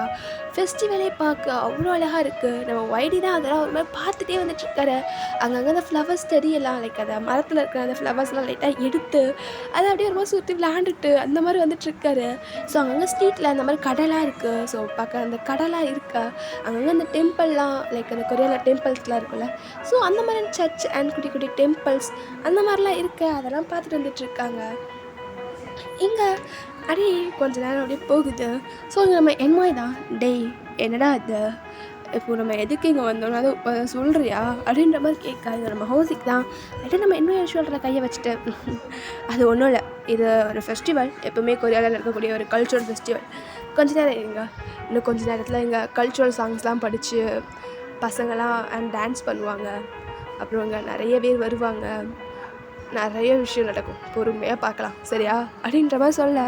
ஃபெஸ்டிவலே பார்க்க அவ்வளோ அழகாக இருக்குது. நம்ம ஒய்டி தான் அதெல்லாம் ஒரு மாதிரி பார்த்துட்டே வந்துட்டுருக்காரு. அங்கங்கே அந்த ஃப்ளவர்ஸ் செடியெல்லாம் லைக் அந்த மரத்தில் இருக்கிற அந்த ஃப்ளவர்ஸ்லாம் லைட்டாக எடுத்து அதை அப்படியே ஒரு மாதிரி சுற்றி விளாண்டுட்டு அந்த மாதிரி வந்துட்டுருக்காரு. ஸோ அங்கங்கே ஸ்ட்ரீட்டில் அந்த மாதிரி கடலாக இருக்குது. ஸோ பார்க்க அந்த கடலாக இருக்கா, அங்கங்கே அந்த டெம்பிள்லாம் லைக் அந்த கொரியாவில் டெம்பிள்ஸ்லாம் இருக்குல்ல, ஸோ அந்த மாதிரி சர்ச் அண்ட் குட்டி குட்டி டெம்பிள்ஸ் அந்த மாதிரிலாம் இருக்குது. அதெல்லாம் பார்த்துட்டு வந்துட்டுருக்காங்க. இங்கே அப்படியே கொஞ்ச நேரம் அப்படியே போகுது. ஸோ இங்கே நம்ம என்ஒய் தான், டேய் என்னடா இது, இப்போது நம்ம எதுக்கு இங்கே வந்தோம்னா அது சொல்கிறியா அப்படின்ற மாதிரி கேட்காது. நம்ம ஹோசிக் தான் அப்படியே நம்ம என்ஒய் ஷோல்டரில் கையை வச்சுட்டு அது ஒன்றும் இல்லை, இது ஒரு ஃபெஸ்டிவல், எப்போவுமே கொரியாவில் இருக்கக்கூடிய ஒரு கல்ச்சுரல் ஃபெஸ்டிவல். கொஞ்ச நேரம் இருங்க, இன்னும் கொஞ்ச நேரத்தில் இங்கே கல்ச்சுரல் சாங்ஸ்லாம் படித்து பசங்களாம் அண்ட் டான்ஸ் பண்ணுவாங்க. அப்புறம் இங்கே நிறைய பேர் வருவாங்க, நிறைய விஷயம் நடக்கும், பொறுமையாக பார்க்கலாம் சரியா அப்படின்ற மாதிரி சொல்ல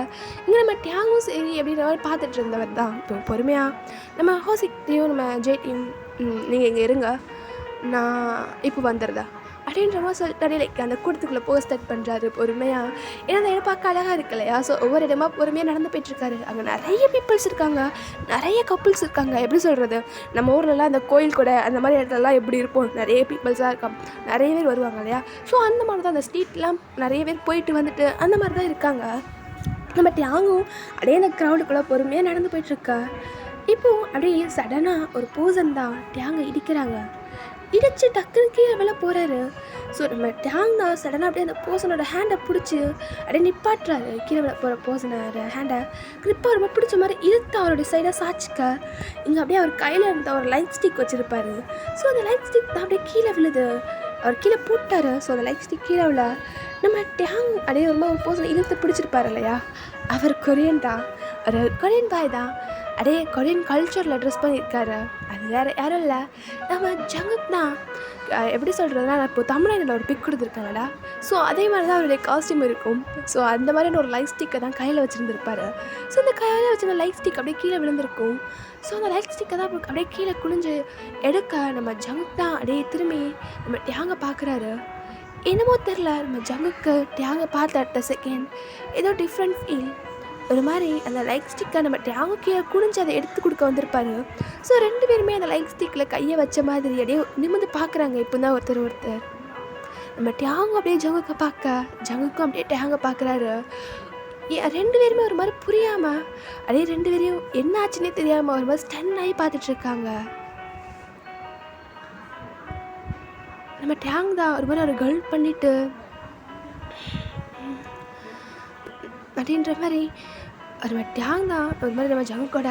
இங்கே நம்ம டியாங்கும் சரி அப்படின்ற மாதிரி பார்த்துட்டு இருந்தவர் தான் இப்போ பொறுமையாக நம்ம ஹோசிக்டையும் நம்ம ஜேடியும் நீங்கள் இங்கே இருங்க, நான் இப்போ வந்துடுதா அப்படின்ற மாதிரி சொல்லிட்டு லைக் அந்த கூட்டத்துக்குள்ளே போக ஸ்டார்ட் பண்ணுறாரு பொறுமையாக. ஏன்னா அந்த இடம் பார்க்க அழகாக இருக்கு இல்லையா, ஸோ ஒவ்வொரு இடமா பொறுமையாக நடந்து போயிட்டுருக்காரு. அங்கே நிறைய பீப்புள்ஸ் இருக்காங்க, நிறைய கப்புள்ஸ் இருக்காங்க. எப்படி சொல்கிறது, நம்ம ஊர்லலாம் அந்த கோயில் கூட அந்த மாதிரி இடத்துலலாம் எப்படி இருப்போம், நிறைய பீப்புள்ஸாக இருக்காங்க, நிறைய பேர் வருவாங்க இல்லையா. ஸோ அந்த மாதிரி தான் அந்த ஸ்ட்ரீட்லாம் நிறைய பேர் போயிட்டு வந்துட்டு அந்த மாதிரி தான் இருக்காங்க. நம்ம டியாங்கும் அப்படியே அந்த க்ரௌடுக்குள்ளே பொறுமையாக நடந்து போயிட்டுருக்கா. இப்போது அப்படியே சடனாக ஒரு பர்சன் தான் டியாங்க இடிக்கிறாங்க. இடிச்சு டக்குன்னு கீழே விழ போகிறாரு. ஸோ நம்ம டியாங் தான் சடனாக அப்படியே அந்த பர்சனோட ஹேண்டை பிடிச்சி அப்படியே நிப்பாட்டுறாரு. கீழே விழ போகிற பர்சனோட ஹேண்டை கிரிப்பாக ரொம்ப பிடிச்ச மாதிரி இழுத்து அவருடைய சைடாக சாய்ச்சிக்க இங்கே அப்படியே அவர் கையில் இருந்த ஒரு லைட் ஸ்டிக் வச்சுருப்பாரு. ஸோ அந்த லைட் ஸ்டிக் தான் அப்படியே கீழே விழுது. அவர் கீழே போட்டார். ஸோ அந்த லைட் ஸ்டிக் கீழே விழ நம்ம டியாங் அப்படியே ரொம்ப ஒரு பர்சனை இழுத்து பிடிச்சிருப்பார் இல்லையா, அவர் கொரியன் தான், ஒரு கொரியன் பாய் தான். அப்படியே கொரியன் கல்ச்சரில் ட்ரெஸ் பண்ணியிருக்காரு. அது வேறு யாரும் இல்லை, நம்ம ஜங்குக் தான். எப்படி சொல்கிறதுனா, நான் இப்போது தமிழ்நாட்டில் ஒரு பிக் கொடுத்துருக்காங்கடா. ஸோ அதே மாதிரி தான் அவருடைய காஸ்டியூம் இருக்கும். ஸோ அந்த மாதிரியான ஒரு லைட் ஸ்டிக்கை தான் கையில் வச்சுருந்துருப்பார். ஸோ அந்த கையில் வச்சுருந்த லைட் ஸ்டிக் அப்படியே கீழே விழுந்திருக்கும். ஸோ அந்த லைட் ஸ்டிக்கை தான் அப்படியே கீழே குனிஞ்சு எடுக்க நம்ம ஜங்குக் தான் அப்படியே திரும்பி நம்ம டியாங்கை பார்க்குறாரு. என்னமோ தெரில, நம்ம ஜங்குக்கு டியாங்கை பார்த்த அடுத்த செகண்ட் ஏதோ டிஃப்ரெண்ட் ஃபீல். ஒரு மாதிரி அந்த லைட் ஸ்டிக்கை நம்ம டியாங்கு கீழே குனிஞ்சு அதை எடுத்து கொடுக்க வந்திருப்பாரு. ஸோ 2 பேருமே அந்த லைட் ஸ்டிக்கில் கையை வச்ச மாதிரி அப்படியே நிமிர்ந்து பார்க்குறாங்க. இப்போ தான் ஒருத்தர் நம்ம டியாங்கு அப்படியே ஜங்குக்கை பார்க்க, ஜங்குக்கும் அப்படியே டியாங்கை பார்க்குறாரு. 2 பேருமே ஒரு மாதிரி புரியாமல் அப்படியே 2 பேரையும் என்ன ஆச்சுன்னே தெரியாமல் ஒரு மாதிரி ஸ்டன் ஆகி பார்த்துட்ருக்காங்க. நம்ம டியாங் தான் ஒரு மாதிரி ஒரு கல்ப் பண்ணிவிட்டு அப்படின்ற மாதிரி ஒரு டியாங் தான் ஒரு மாதிரி நம்ம ஜங்குக்கோட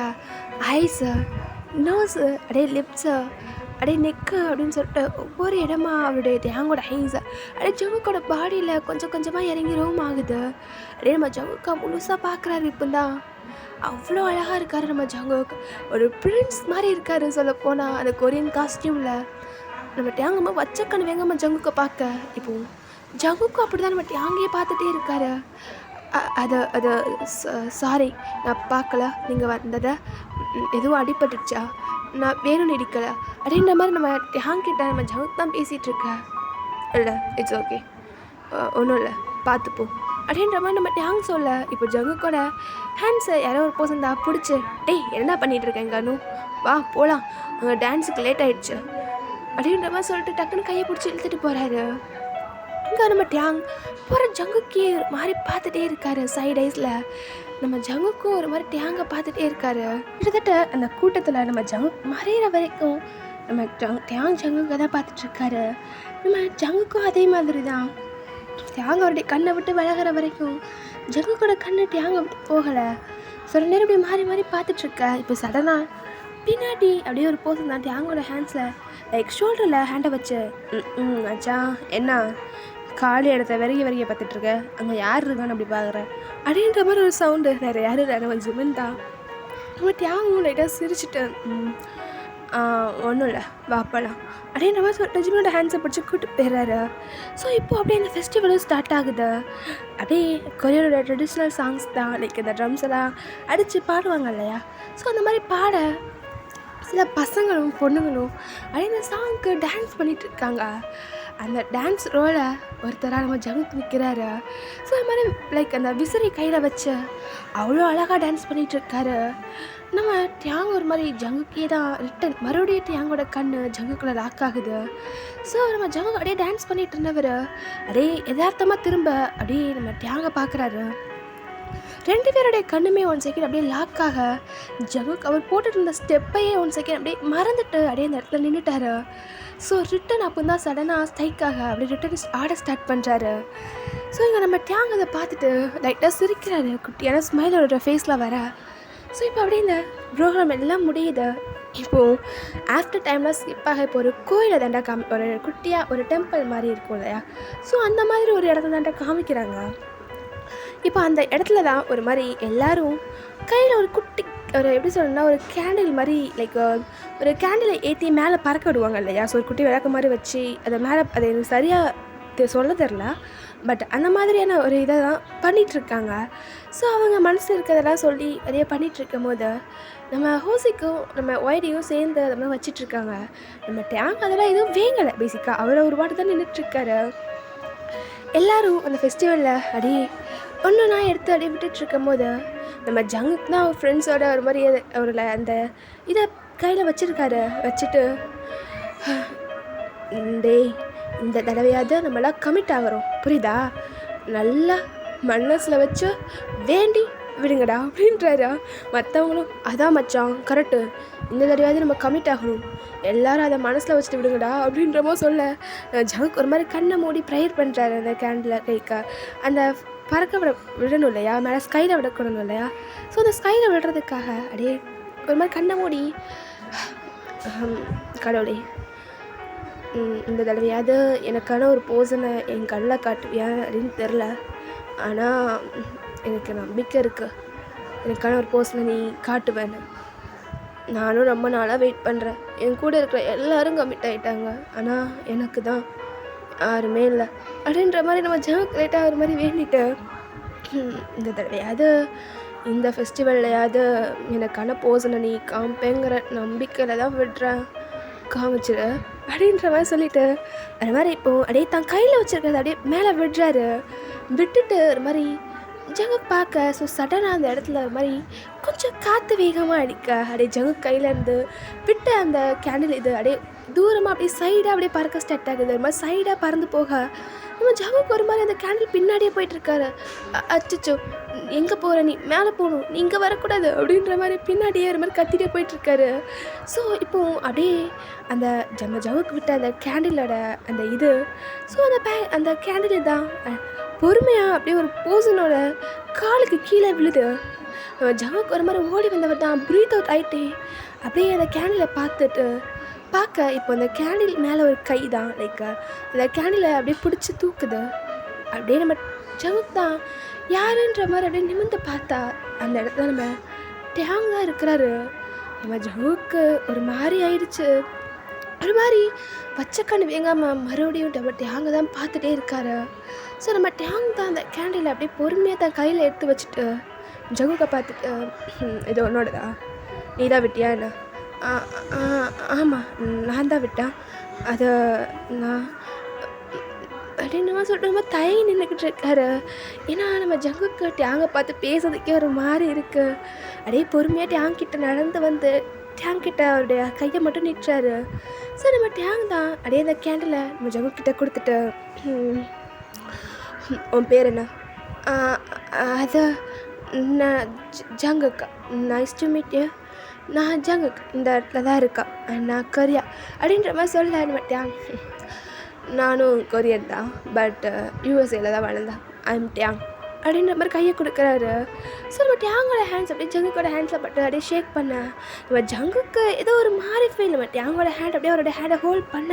ஐஸு, நோஸு, அப்படியே லிப்ஸு, அப்படியே நெக்கு அப்படின்னு சொல்லிட்டு ஒவ்வொரு இடமா அவருடைய டியாங்கோட ஐஸு அப்படியே ஜங்குக்கோட பாடியில் கொஞ்சம் கொஞ்சமாக இறங்கி ரோம் ஆகுது. அப்படியே நம்ம ஜங்குக்கா முழுசாக பார்க்குறாரு. இப்போ தான் அவ்வளோ அழகாக இருக்கார் நம்ம ஜங்குக். ஒரு பிரின்ஸ் மாதிரி இருக்கார் சொல்லப்போனால் அந்த கொரியன் காஸ்டியூமில். நம்ம டியாங்கம்மா வச்சக்கண்ணு வேங்கம்மா ஜங்குக்கை பார்க்க. இப்போது ஜங்குக்கும் அப்படி தான் நம்ம டியாங்கையே பார்த்துட்டே இருக்காரு. அது சாரி, நான் பார்க்கல, நீங்கள் வந்ததை எதுவும் அடிபட்டுச்சா, நான் வேணும்னு இடிக்கலை அப்படின்ற மாதிரி நம்ம டியாங்கிட்ட நம்ம ஜங்குக் தான் பேசிகிட்ருக்கேன். இல்லை, இட்ஸ் ஓகே, ஒன்றும் இல்லை, பார்த்துப்போம் அப்படின்ற மாதிரி நம்ம டியாங் சொல்ல. இப்போ ஜங்குக்கோட ஹேண்ட்ஸை யாரோ ஒரு பர்சன் தான் பிடிச்சி, டேய் என்ன பண்ணிகிட்ருக்கேன் கனு, வா போகலாம், அங்கே டான்ஸுக்கு லேட் ஆகிடுச்சு அப்படின்ற மாதிரி சொல்லிட்டு டக்குன்னு கையை பிடிச்சி இழுத்துட்டு போகிறாரு. இங்கே நம்ம டியாங் போகிற ஜங்குக்கே ஒரு மாதிரி பார்த்துட்டே இருக்காரு. சைட் ஐஸில் நம்ம ஜங்குக்கும் ஒரு மாதிரி டியாங்கை பார்த்துட்டே இருக்காரு. கிட்டத்தட்ட அந்த கூட்டத்தில் நம்ம ஜங்குக் மறையிற வரைக்கும் நம்ம டியாங் ஜங்குக்கை தான் பார்த்துட்ருக்காரு. நம்ம ஜங்குக்கும் அதே மாதிரி தான். டியாங் அவருடைய கண்ணை விட்டு விலகிற வரைக்கும் ஜங்குக்கோட கண்ணை டியாங்கை விட்டு போகலை. சில நேரம் இப்படி மாறி மாறி பார்த்துட்ருக்க. இப்போ சடனாக பின்னாடி அப்படியே ஒரு போசன் தான் டியாங்கோட ஹேண்ட்ஸில் லைக் ஷோல்டரில் ஹேண்டை வச்சு, அச்சா என்ன காலி இடத்த விரைய பார்த்துட்ருக்க, அங்கே யார் இருக்கான்னு அப்படி பார்க்குறேன் அப்படின்ற மாதிரி ஒரு சவுண்டு. வேறு யார் நம்ம ஜிமின் தான். நம்ம டியாங்கும் லைட்டாக சிரிச்சுட்டு, ஒன்றும் இல்லை வாப்பலாம் அப்படின்ற மாதிரி சொல்லிட்டு ஜிமினோட ஹேண்ட்ஸை பிடிச்சி கூப்பிட்டு போயிடுறாரு. ஸோ இப்போது அப்படியே அந்த ஃபெஸ்டிவலும் ஸ்டார்ட் ஆகுது. அப்படியே கொரியோட ட்ரெடிஷ்னல் சாங்ஸ் தான், லைக் இந்த ட்ரம்ஸ் எல்லாம் அடித்து பாடுவாங்க இல்லையா. ஸோ அந்த மாதிரி பாட சில பசங்களும் பொண்ணுங்களும் அப்படியே இந்த சாங்க்கு டான்ஸ் பண்ணிகிட்ருக்காங்க. அந்த டான்ஸ் ரோலை ஒருத்தராக நம்ம ஜங்குக் நிற்கிறாரு. ஸோ அது மாதிரி லைக் அந்த விசிறி கையில் வச்சு அவ்வளோ அழகாக டான்ஸ் பண்ணிகிட்ருக்காரு. நம்ம டியாங் ஒரு மாதிரி ஜங்குக்கே தான் ரிட்டன் மறுபடியும் டியாங்கோட கண்ணு ஜங்குக்குள்ள லாக் ஆகுது. ஸோ நம்ம ஜங்குக் அப்படியே டான்ஸ் பண்ணிகிட்டு இருந்தவர் அப்படியே யதார்த்தமாக திரும்ப அப்படியே நம்ம டியாங்கை பார்க்குறாரு. 2 பேருடைய கண்ணுமே 1 செகண்ட் அப்படியே லாக்காக ஜங்குக் அவர் போட்டுட்டு இருந்த ஸ்டெப்பையே 1 செகண்ட் அப்படியே மறந்துட்டு அப்படியே அந்த இடத்துல நின்றுட்டாரு. ஸோ ரிட்டன் அப்போ தான் சடனாக ஸ்ட்ரைக்காக அப்படியே ரிட்டன் ஆட ஸ்டார்ட் பண்ணுறாரு. ஸோ இங்கே நம்ம டியாங் அதை பார்த்துட்டு லைட்டாக சிரிக்கிறாரு. குட்டியான ஸ்மைல் அவரோட ஃபேஸில் வர. ஸோ இப்போ அப்படியே இந்த ப்ரோக்ராம் எல்லாம் முடியுது. இப்போது ஆஃப்டர் டைம்லாம் ஸ்கிப்பாக இப்போ ஒரு கோயிலை தாண்டா ஒரு குட்டியாக ஒரு டெம்பிள் மாதிரி இருக்கும் இல்லையா. ஸோ அந்த மாதிரி ஒரு இடத்துல தாண்டா காமிக்கிறாங்க. இப்போ அந்த இடத்துல தான் ஒரு மாதிரி எல்லோரும் கையில் ஒரு குட்டி ஒரு எப்படி சொல்லணும்னா ஒரு கேண்டில் மாதிரி லைக் ஒரு கேண்டிலை ஏற்றி மேலே பறக்க விடுவாங்க இல்லையா. ஸோ ஒரு குட்டி விளக்கு மாதிரி வச்சு அதை மேலே அது எனக்கு சரியாக சொல்ல தெரில, பட் அந்த மாதிரியான ஒரு இதை தான் பண்ணிகிட்ருக்காங்க. ஸோ அவங்க மனசில் இருக்கிறதெல்லாம் சொல்லி அதையே பண்ணிகிட்ருக்கும் போது நம்ம ஹோசிக்கும் நம்ம ஒய்டியும் சேர்ந்து அதை மாதிரி வச்சிட்ருக்காங்க. நம்ம டியாங் அதெல்லாம் எதுவும் வேங்கலை. பேசிக்காக அவரை ஒரு வாட்டி தான் நின்றுட்டுருக்காரு. எல்லோரும் அந்த ஃபெஸ்டிவலில் அப்படியே ஒன்றுனா எடுத்து அப்படியே விட்டுட்ருக்கும் போது நம்ம ஜங்குக் தான் அவர் ஃப்ரெண்ட்ஸோட ஒரு மாதிரி அவரில் அந்த இதை கையில் வச்சுருக்காரு. வச்சுட்டு, டேய் இந்த தடவையாவது நம்மளாம் கமிட் ஆகிறோம் புரியுதா, நல்லா மனசில் வச்சு வேண்டி விடுங்கடா அப்படின்றாரா. மற்றவங்களும் அதான் மச்சான் கரெக்டு, இந்த தடவையாவது நம்ம கமிட் ஆகணும், எல்லோரும் அதை மனசில் வச்சுட்டு விடுங்கடா அப்படின்றமோ சொல்ல ஜங்குக் ஒரு மாதிரி கண்ணை மூடி ப்ரேயர் பண்ணுறாரு. அந்த கேண்டில் கைக்க அந்த பறக்க விடணும் இல்லையா, மேலே ஸ்கையில் விடக்கூடணும் இல்லையா. ஸோ அந்த ஸ்கையில் விடுறதுக்காக அப்படியே ஒரு மாதிரி கண்ணை மூடி, கடவுளே இந்த தடவையாவது எனக்கான ஒரு போசனை என் கண்ணில் காட்டுவியா அப்படின்னு தெரில, ஆனால் எனக்கு நம்பிக்கை இருக்குது எனக்கான ஒரு போசனை நீ காட்டுவேன்னு நானும் ரொம்ப நாளாக வெயிட் பண்ணுறேன். என் கூட இருக்கிற எல்லாரும் கமிட் ஆகிட்டாங்க. ஆனால் எனக்கு தான் யாருமே இல்லை அப்படின்ற மாதிரி நம்ம ஜங்க் லேட்டாக ஒரு மாதிரி வேண்டிட்டு இந்த தடவையாவது இந்த ஃபெஸ்டிவல்லையாவது எனக்கான போசனை நீ காமிப்பேங்கிற நம்பிக்கையில் தான் விடுறேன், காமிச்சிடு அப்படின்ற மாதிரி சொல்லிவிட்டு அது மாதிரி இப்போது அப்படியே தான் கையில் வச்சுருக்கிறத அப்படியே மேலே விடுறாரு. விட்டுட்டு ஒரு மாதிரி ஜங்குக் பார்க்க ஸோ சடனாக அந்த இடத்துல ஒரு மாதிரி கொஞ்சம் காற்று வேகமாக அடிக்க அப்படியே ஜங்குக் கையிலேருந்து விட்டு அந்த கேண்டில் இது அப்படியே தூரமாக அப்படியே சைடாக அப்படியே பறக்க ஸ்டார்ட் ஆகுது. ஒரு மாதிரி சைடாக பறந்து போக நம்ம ஜங்குக் ஒரு மாதிரி அந்த கேண்டில் பின்னாடியே போயிட்டுருக்காரு. அச்சோ எங்கே போகிற, நீ மேலே போகணும், நீ இங்கே வரக்கூடாது அப்படின்ற மாதிரி பின்னாடியே ஒரு மாதிரி கத்திட்டே போயிட்டுருக்காரு. ஸோ இப்போது அப்படியே அந்த நம்ம ஜங்குக்கு விட்ட அந்த கேண்டிலோட அந்த இது ஸோ அந்த கேண்டில் தான் பொறுமையாக அப்படியே ஒரு போசனோட காலுக்கு கீழே விழுது. ஜங்குக்கு ஒரு மாதிரி ஓடி வந்தவர் தான் ப்ரீத் அவுட் ஆகிட்டே அப்படியே அந்த கேண்டிலை பார்க்க இப்போ அந்த கேண்டில் மேலே ஒரு கை தான் லைக் அந்த கேண்டிலை அப்படியே பிடிச்சி தூக்குது. அப்படியே நம்ம ஜங்குக் தான் யாருன்ற மாதிரி அப்படியே நிமிர்ந்து பார்த்தா அந்த இடத்துல நம்ம டேங் தான் இருக்கிறாரு. நம்ம ஜங்குக்கு ஒரு மாதிரி ஆயிடுச்சு. ஒரு மாதிரி பச்சைக்கண்ணு வேங்காமல் மறுபடியும் நம்ம டேங்கை தான் பார்த்துட்டே இருக்காரு. ஸோ நம்ம டேங் தான் அந்த கேண்டிலை அப்படியே பொறுமையாக தான் கையில் எடுத்து வச்சுட்டு ஜங்குக்கை பார்த்துட்டு இது உன்னோடதா, நீ தான் விட்டியா என்ன? ஆமாம் நான் தான் விட்டேன், அதை நான் அப்படின்னு சொல்லிட்டு ரொம்ப தயங்கி நின்றுக்கிட்டு இருக்காரு. ஏன்னா நம்ம ஜங்குக்கு டேங்கை பார்த்து பேசுறதுக்கே ஒரு மாதிரி இருக்குது. அப்படியே பொறுமையாக டேங் கிட்ட நடந்து வந்து டேங் கிட்ட அவருடைய கையை மட்டும் நிற்றாரு. ஸோ நம்ம டேங் தான் அப்படியே அந்த கேண்டிலை நம்ம ஜங்குக் கிட்ட கொடுத்துட்டு உன் பேர் என்ன? அது நான் Jungkook. Nice to meet you. நான் ஜங்குக், இந்த இடத்துல தான் இருக்கா. நான் கொரியா அப்படின்ற மாதிரி சொல்ல டேங். நானும் கொரியன் தான், பட் யூஎஸ்ஏல தான் வளர்ந்தேன். ஐம் டேங் அப்படின்ற மாதிரி கையை கொடுக்குறாரு. ஸோ நம்ம டேங்கோட ஹேண்ட்ஸ் அப்படியே ஜங்குக்கோட ஹேண்ட்ஸில் பட்டு அப்படியே ஷேக் பண்ண நம்ம ஜங்குக்கு ஏதோ ஒரு மாதிரி ஃபீல். நம்ம டேங்கோட ஹேண்ட் அப்படியே அவரோட ஹேண்டை ஹோல்ட் பண்ண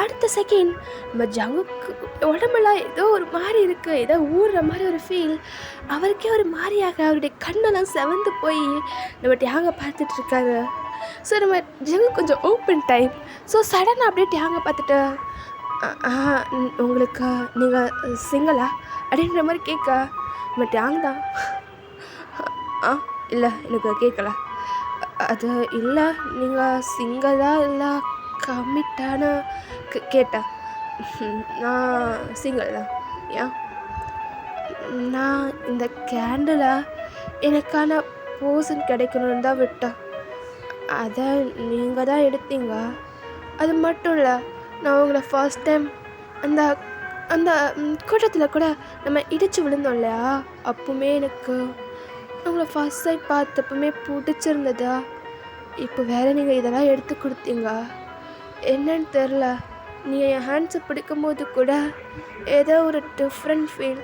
அடுத்த செகண்ட் நம்ம ஜங்குக்கு உடம்பெல்லாம் ஏதோ ஒரு மாதிரி இருக்குது, ஏதோ ஊறுற மாதிரி ஒரு ஃபீல். அவருக்கே ஒரு மாதிரியாக அவருடைய கண்ணெல்லாம் செவந்து போய் நம்ம டேங்கை பார்த்துட்டு இருக்காரு. ஸோ நம்ம ஜங்குக்கு கொஞ்சம் ஓப்பன் டைம். ஸோ சடனாக அப்படியே டேங்கை பார்த்துட்டு உங்களுக்கு நீங்கள் சிங்கிளா அப்படின்ற மாதிரி கேட்க நம்ம டேங் தான் இல்லை எனக்கு கேட்கல. அது இல்லை நீங்கள் சிங்கிளா இல்லை கமிட்டான கேட்டேன். நான் சிங்கிள் தான். ஏன்? நான் இந்த கேண்டிலை எனக்கான போசன் கிடைக்கணுன்னு தான் விட்டேன். அதை நீங்கள் தான் எடுத்தீங்க. அது மட்டும் இல்லை, நான் உங்களை ஃபர்ஸ்ட் டைம் அந்த அந்த கூட்டத்தில் கூட நம்ம இடித்து விழுந்தோம் இல்லையா, அப்போவுமே எனக்கு உங்களை ஃபர்ஸ்ட் சைட் பார்த்தப்பவுமே பிடிச்சிருந்ததா. இப்போ வேறு நீங்கள் இதெல்லாம் எடுத்து கொடுத்தீங்க, என்னன்னு தெரில. நீங்கள் என் ஹேண்ட்ஸை பிடிக்கும்போது கூட ஏதோ ஒரு டிஃப்ரெண்ட் ஃபீல்,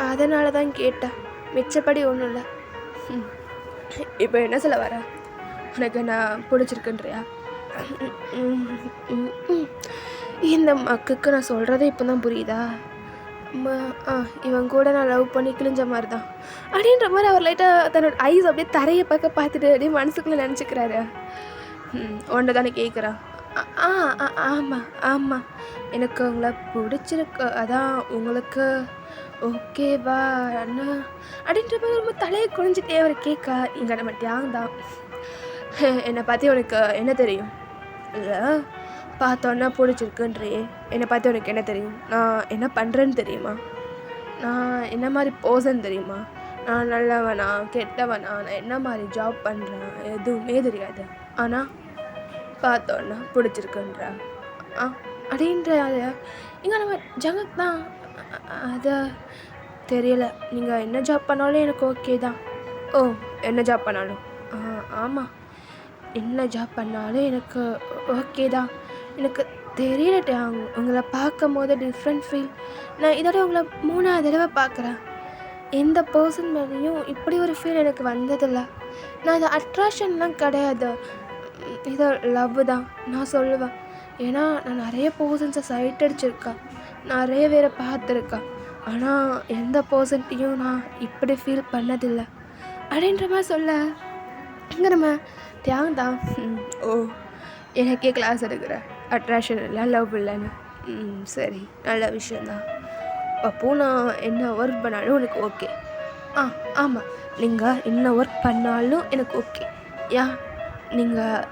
அதனால தான் கேட்டேன், மிச்சப்படி ஒன்றும் இல்லை. இப்போ என்ன சொல்ல வர? உனக்கு நான் பிடிச்சிருக்குன்றியா? இந்த மக்குக்கு நான் சொல்கிறதே இப்போ தான் புரியுதா? இவன் கூட நான் லவ் பண்ணி கிழிஞ்ச மாதிரி தான் அப்படின்ற மாதிரி அவர் லைட்டாக தன்னோட ஐஸ் அப்படியே தரையை பார்த்துட்டு அப்படியே மனசுக்குள்ளே நினச்சிக்கிறாரு. ஒன்றை தானே கேட்குறான். ஆமாம் ஆமாம், எனக்கு உங்களை பிடிச்சிருக்கு, அதான் உங்களுக்கு ஓகேவா அண்ணா அப்படின்ற மாதிரி ரொம்ப தலையை குனிஞ்சிட்டே அவர் கேட்க இங்கே நம்ம டேங் தான். என்னை பற்றி உனக்கு என்ன தெரியும்? இல்லை பார்த்தோன்னா பிடிச்சிருக்குன்றே, என்னை பார்த்து உனக்கு என்ன தெரியும்? நான் என்ன பண்ணுறேன்னு தெரியுமா? நான் என்ன மாதிரி போசன்னு தெரியுமா? நான் நல்லவனா கெட்டவனா, நான் என்ன மாதிரி ஜாப் பண்ணுறேன் எதுவுமே தெரியாது. ஆனால் பார்த்தோன்னா பிடிச்சிருக்குன்றா அப்படின்ற இங்கே நம்ம ஜங்குக் தான். அதை தெரியலை, நீங்கள் என்ன ஜாப் பண்ணாலும் எனக்கு ஓகே தான். ஓ, என்ன ஜாப் பண்ணாலும்? ஆமாம், என்ன ஜாப் பண்ணாலும் எனக்கு ஓகே தான். எனக்கு தெரியலட்டே, உங்களை பார்க்கும் போது டிஃப்ரெண்ட் ஃபீல். நான் இதோட உங்களை 3ஆவது தடவை பார்க்குறேன். எந்த பர்சன் மேலேயும் இப்படி ஒரு ஃபீல் எனக்கு வந்ததில்லை. நான் இது அட்ராக்ஷன்லாம் கிடையாது, இது லவ் தான் நான் சொல்லுவேன். ஏன்னா நான் நிறைய பர்சன்ஸை சைட் அடிச்சிருக்கேன், நிறைய பேரை பார்த்துருக்கேன். ஆனால் எந்த பர்சன்ட்டையும் நான் இப்படி ஃபீல் பண்ணதில்லை அப்படின்ற மாதிரி சொல்ல இங்கே நம்ம தியாகம் தான். ஓ, எனக்கே கிளாஸ் எடுக்கிற அட்ராக்ஷன் இல்லை, லவ் இல்லைன்னு. சரி, நல்ல விஷயந்தான். அப்போது நான் என்ன ஒர்க் பண்ணாலும் உனக்கு ஓகே? ஆமாம், நீங்கள் என்ன ஒர்க் பண்ணாலும் எனக்கு ஓகே. நீங்கள்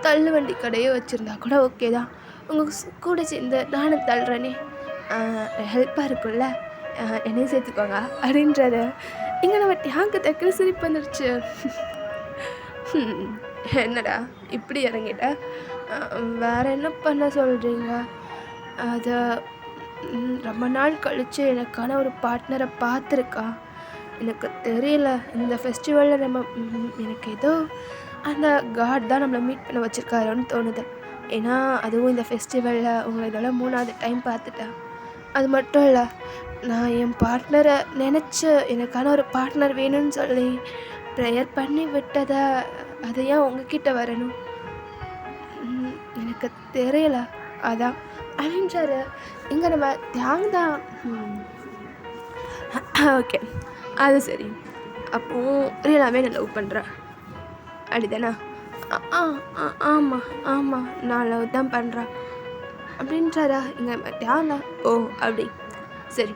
தள்ளு வண்டி கடையே வச்சுருந்தா கூட ஓகே தான். உங்கள் கூட சேர்ந்து நானும் தள்ளுறேனே, ஹெல்ப்பாக இருக்கும்ல, என்னையும் சேர்த்துக்கோங்க அப்படின்றது. இங்கே நம்ம டேங்கு டக்குனு சிரிப்பு வந்துடுச்சு. என்னடா இப்படி இறங்கிட்ட? வேறு என்ன பண்ண சொல்கிறீங்க? அதை ரொம்ப நாள் கழித்து எனக்கான ஒரு பார்ட்னரை பார்த்துருக்கா. எனக்கு தெரியல, இந்த ஃபெஸ்டிவலில் நம்ம எனக்கு ஏதோ அந்த காட் தான் நம்மளை மீட் பண்ண வச்சுருக்காரோன்னு தோணுது. ஏன்னா அதுவும் இந்த ஃபெஸ்டிவலில் உங்களை இதெல்லாம் 3வது டைம் பார்த்துட்டேன். அது மட்டும் இல்லை, நான் என் பார்ட்னரை நினச்சி எனக்கான ஒரு பார்ட்னர் வேணும்னு சொல்லி ப்ரேயர் பண்ணி விட்டதை அதை ஏன் உங்ககிட்ட வரணும்? எனக்கு தெரியல, அதான் அப்படின்றாரு. இங்கே நம்ம தியாகம் தான். ஓகே, அது சரி. அப்போது ரியலாகவே நான் லவ் பண்ணுறேன் அப்படிதானே? ஆமாம், நான் லவ் தான் பண்ணுறேன் அப்படின்றாரா. இங்கே தியாகம்ல ஓ அப்படி சரி,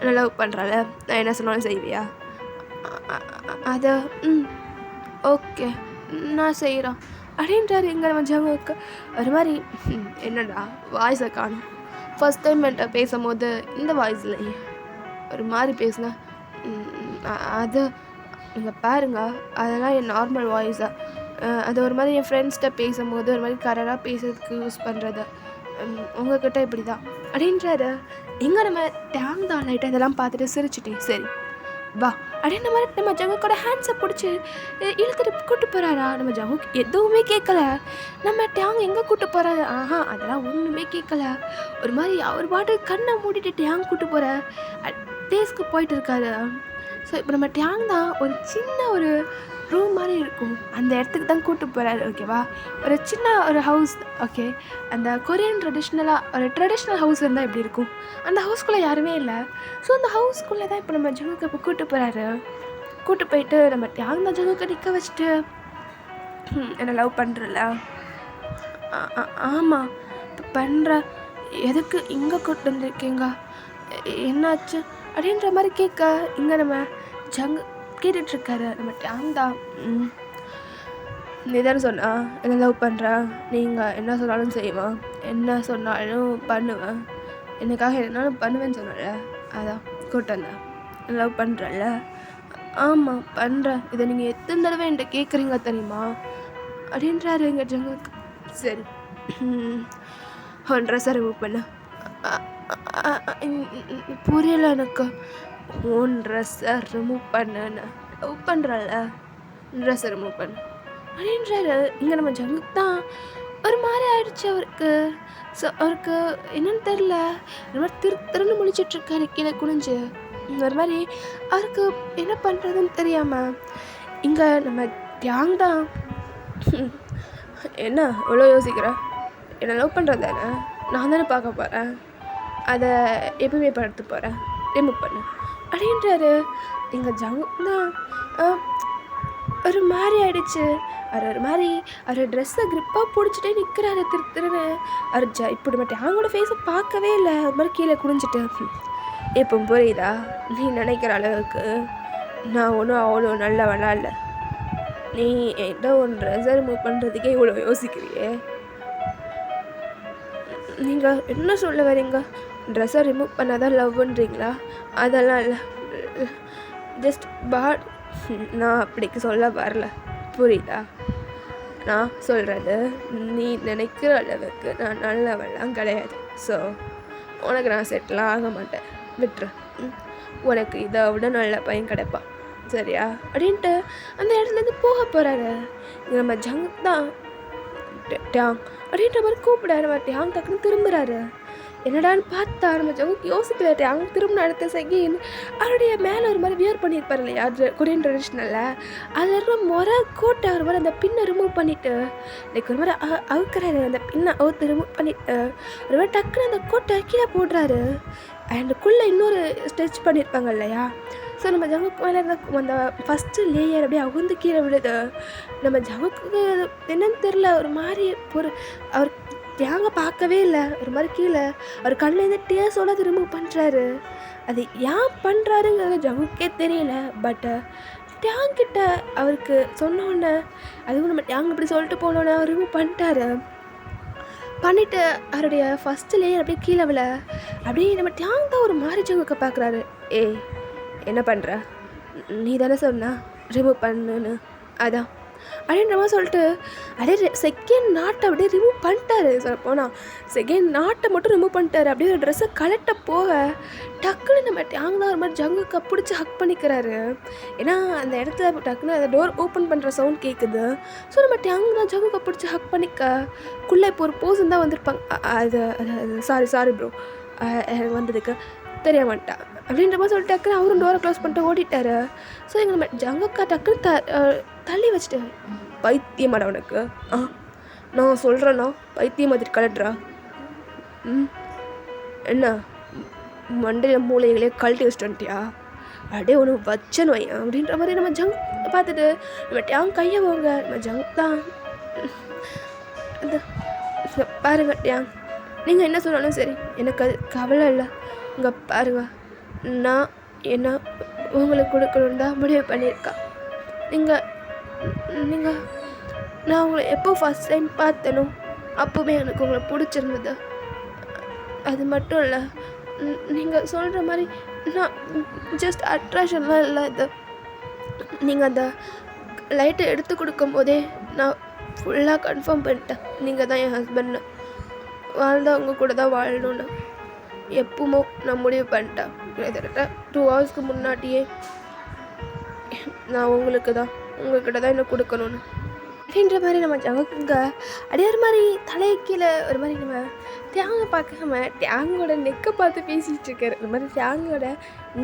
நான் லவ் பண்ணுறால, நான் என்ன சொன்னாலும் செய்வியா? அதை ஓகே, நான் செய்கிறேன் அப்படின்றாரு. இங்கே நம்ம ஜங்குக்கு ஒரு மாதிரி என்னடா வாய்ஸை காணும். ஃபஸ்ட் டைம் என்கிட்ட பேசும்போது இந்த வாய்ஸ்லையே ஒரு மாதிரி பேசினேன். அது நீங்கள் பாருங்க, அதெல்லாம் என் நார்மல் வாய்ஸாக. அது ஒரு மாதிரி என் ஃப்ரெண்ட்ஸ்கிட்ட பேசும்போது ஒரு மாதிரி கரெக்டாக பேசுறதுக்கு யூஸ் பண்ணுறது. உங்கள்கிட்ட இப்படி தான் அப்படின்றாரு. எங்கே நம்ம டேங் தான் லைட்டாக இதெல்லாம் பார்த்துட்டு சிரிச்சிட்டேன். சரி வா அப்படின்ற மாதிரி நம்ம ஜங்குக்கோட ஹேண்ட்ஸை பிடிச்சி இழுத்துட்டு கூப்பிட்டு போகிறாரா. நம்ம ஜங்குக்கு எதுவுமே கேட்கல. நம்ம டேங் எங்கே கூப்பிட்டு போகிறாரு, அதெல்லாம் ஒன்றுமே கேட்கல. ஒரு மாதிரி அவர் பாட்டுக்கு கண்ணை மூடிட்டு டேங் கூப்பிட்டு போகிற பிளேஸ்க்கு போயிட்டு இருக்காரு. ஸோ இப்போ நம்ம டேங் தான் ஒரு சின்ன ஒரு ரூம் மாதிரி இருக்கும், அந்த இடத்துக்கு தான் கூப்பிட்டு போகிறாரு. ஓகேவா, ஒரு சின்ன ஒரு ஹவுஸ். ஓகே, அந்த கொரியன் ட்ரெடிஷ்னல் ஹவுஸ் இருந்தால் எப்படி இருக்கும், அந்த ஹவுஸ்குள்ளே யாருமே இல்லை. ஸோ அந்த ஹவுஸ்குள்ளே தான் இப்போ நம்ம ஜங்குக்கு இப்போ கூப்பிட்டு போகிறாரு. கூப்பிட்டு போயிட்டு நம்ம டேங் தான் ஜங்குக்கு நிற்க வச்சுட்டு என்னை லவ் பண்ணுறல. ஆமாம் பண்ணுற, எதுக்கு இங்கே கூப்பிட்டு வந்துருக்கீங்க, என்னாச்சு அப்படின்ற மாதிரி கேட்க இங்கே நம்ம ஜங்கு கேட்டுட்ருக்காரு. நம்ம டேங் தான் நீ தானே சொன்னா என்ன லவ் பண்ணுறேன், நீங்கள் என்ன சொன்னாலும் செய்வேன், என்ன சொன்னாலும் பண்ணுவேன், எனக்காக என்னாலும் பண்ணுவேன்னு சொன்னல, அதான் கூப்பிட்டு வந்தேன். லவ் பண்ணுறல? ஆமாம் பண்ணுறேன், இதை நீங்கள் எத்தனை தடவை என்கிட்ட கேட்குறீங்க தெரியுமா அப்படின்றாரு எங்கள் ஜங்குக்கு. சரி, ஒன்றரை சார் ரிமூவ் பண்ண. புரியல எனக்கு. ட்ரெஸ்ஸை ரிமூவ் பண்ணேன்னு லவ் பண்ணுறல, ட்ரெஸ்ஸை ரிமூவ் பண்ண அப்படின்றாரு. இங்கே நம்ம ஜங்குக்கு தான் ஒரு மாதிரி ஆயிடுச்சு அவருக்கு. ஸோ அவருக்கு என்னன்னு தெரில, ஒரு மாதிரி திருன்னு முழிச்சிட்ருக்காரு கீழே குனிஞ்சு. ஒரு மாதிரி அவருக்கு என்ன பண்ணுறதுன்னு தெரியாமல் இங்கே நம்ம டேங் தான். என்ன இவ்வளோ யோசிக்கிற, என்ன லவ் பண்ணுறது தானே, நான் தானே பார்க்க போகிறேன், அதை எப்பவுமே படுத்து போகிறேன், ரிமூவ் பண்ணு அப்படின்றாரு. எங்கள் ஜங்கு தான் ஒரு மாதிரி ஆயிடுச்சு. அவர் ஒரு மாதிரி அவர் ட்ரெஸ்ஸை க்ரிப்பாக பிடிச்சிட்டே நிற்கிறாரு திருன்னு. அவர் இப்படி மட்டும் அவங்களோட ஃபேஸை பார்க்கவே இல்லை, ஒரு மாதிரி கீழே குனிஞ்சிட்டு. இப்போ புரியுதா, நீ நினைக்கிற அளவுக்கு நான் ஒன்றும் அவ்வளோ நல்லவனா இல்லை, நீ என்கிட்ட ஒன்று ட்ரெஸ்ஸை ரிமூவ் பண்ணுறதுக்கே இவ்வளோ யோசிக்கிறியே. நீங்கள் என்ன சொல்ல வரீங்க, ட்ரெஸ்ஸை ரிமூவ் பண்ணாதான் லவ்ன்றீங்களா? அதெல்லாம் இல்லை, ஜஸ்ட் நான் அப்படிக்கு சொல்ல வரல, புரியுதா? நான் சொல்கிறது நீ நினைக்கிற அளவுக்கு நான் நல்லவெல்லாம் கிடையாது. ஸோ உனக்கு நான் செட்டிலாம் ஆக மாட்டேன், விட்டுரு. உனக்கு இதை விட நல்ல பையன் கிடைப்பான், சரியா அப்படின்ட்டு அந்த இடத்துலேருந்து போக போகிறாரு. நம்ம ஜங்கு தான் டேங் அப்படின்ற மாதிரி கூப்பிடாரு. நம்ம டேங் டக்குன்னு திரும்புகிறாரு. என்னடான்னு பார்த்தா நம்ம ஜங்குக்கு யோசிக்கல. டேங் திரும்பின அடுத்த செகண்ட் அவருடைய மேலே ஒரு மாதிரி வியர் பண்ணியிருப்பார் இல்லையா, அது கொரியன் ட்ரெடிஷ்னலில், அதில் இருக்கிற முறை கோட்டை ஒரு மாதிரி அந்த பின்னை ரிமூவ் பண்ணிவிட்டு லைக் ஒரு மாதிரி அவுக்கிறாரு. அந்த பின்னை அவுத்து ரிமூவ் பண்ணிவிட்டு ஒரு மாதிரி டக்குன்னு அந்த கோட்டை கீழே போடுறாரு. அண்டுக்குள்ளே இன்னொரு ஸ்டிச் பண்ணியிருப்பாங்க இல்லையா, ஸோ ஸோ நம்ம ஜங்குக்கு மேலே இருந்த அந்த ஃபஸ்ட்டு லேயர் அப்படியே அவுந்து கீழே விழுது. நம்ம ஜங்குக்கு என்னன்னு தெரில, ஒரு மாதிரி அவர் டேங்கை பார்க்கவே இல்லை, ஒரு மாதிரி கீழே அவர் கண்ணிலேருந்து டேஸோட அது ரிமூவ் பண்ணுறாரு. அது ஏன் பண்ணுறாருங்கிறது ஜங்குக்கே தெரியல. பட் டேங்கிட்ட அவருக்கு சொன்னோன்னே, அதுவும் நம்ம டேங் இப்படி சொல்லிட்டு போனோன்னே அவர் ரிமூவ் பண்ணிட்டாரு. பண்ணிவிட்டு அவருடைய ஃபஸ்ட்டு லேயர் அப்படியே கீழே விழ அப்படியே நம்ம டேங் தான் ஒரு மாதிரி ஜங்குக்க பார்க்குறாரு. ஏய் என்ன பண்ணுற, நீ தானே சொன்னா ரிமூவ் பண்ணுன்னு, அதான் அப்படின்ற மாதிரி சொல்லிட்டு அப்படியே செகண்ட் நாட்டை அப்படியே ரிமூவ் பண்ணிட்டாரு. சொல்ல போனால் செகண்ட் நாட்டை மட்டும் ரிமூவ் பண்ணிட்டாரு. அப்படியே ஒரு ட்ரெஸ்ஸை கலெக்ட போக டக்குன்னு நம்ம டேங் தான் ஒரு மாதிரி ஜங்குக்கை பிடிச்சி ஹக் பண்ணிக்கிறாரு. ஏன்னா அந்த இடத்துல டக்குன்னு அந்த டோர் ஓப்பன் பண்ணுற சவுண்ட் கேட்குது. ஸோ நம்ம டேங் தான் ஜங்குக்கை பிடிச்சி ஹக் பண்ணிக்குள்ளே இப்போ ஒரு போர்ஷன் தான் வந்திருப்பாங்க. அது சாரி ப்ரோ, எனக்கு வந்ததுக்கு தெரியாமட்டா அப்படின்ற மாதிரி சொல்லிட்டு டக்குன்னு அவரும் டோரை க்ளோஸ் பண்ணிட்டு ஓடிட்டாரு. ஸோ எங்கள் நம்ம ஜங்குக்கா டக்குன்னு தள்ளி வச்சுட்டு, பைத்தியமாடா உனக்கு, நான் சொல்கிறேன்னா பைத்தியம் மாதிரி கலட்டுறா, என்ன மண்டையில் மூளைகளே கழட்டி வச்சுட்டு வந்துட்டியா, அப்படியே ஒன்று வச்சன்னு வை அப்படின்ற மாதிரி நம்ம ஜங்க் பார்த்துட்டு நம்ம டேங் கையை போங்க. நம்ம ஜங்க் தான் பாருங்க டேங், நீங்கள் என்ன சொன்னாலும் சரி எனக்கு அது கவலை இல்லை. இங்கே பாருங்க, நான் என்ன உங்களுக்கு கொடுக்கணுன்னு தான் முடிவு பண்ணியிருக்கேன். நீங்கள் நான் உங்களை எப்போ ஃபஸ்ட் டைம் பார்த்தனோ அப்போவே எனக்கு உங்களை பிடிச்சிருந்தது. அது மட்டும் இல்லை, நீங்கள் சொல்கிற மாதிரி நான் ஜஸ்ட் அட்ராக்ஷன்லாம் இல்லை. இது நீங்கள் அந்த லைட்டை எடுத்து கொடுக்கும் போதே நான் ஃபுல்லாக கன்ஃபார்ம் பண்ணிட்டேன், நீங்கள் தான் என் ஹஸ்பண்ட், வாழ்ந்தவங்க கூட தான் வாழணும்னு எப்பவுமோ நான் முடிவு பண்ணிட்டேன். கிட்டத்தட்ட 2 ஹவர்ஸ்க்கு முன்னாடியே நான் உங்கள்கிட்ட தான் என்ன கொடுக்கணும்னு அப்படின்ற மாதிரி நம்ம ஜங்குங்க அப்படியே ஒரு மாதிரி தலையை கீழே ஒரு மாதிரி நம்ம டேங்கை பார்க்காம டேங்கோட நெக்கை பார்த்து பேசிகிட்டு இருக்காரு. இந்த மாதிரி டேங்கோட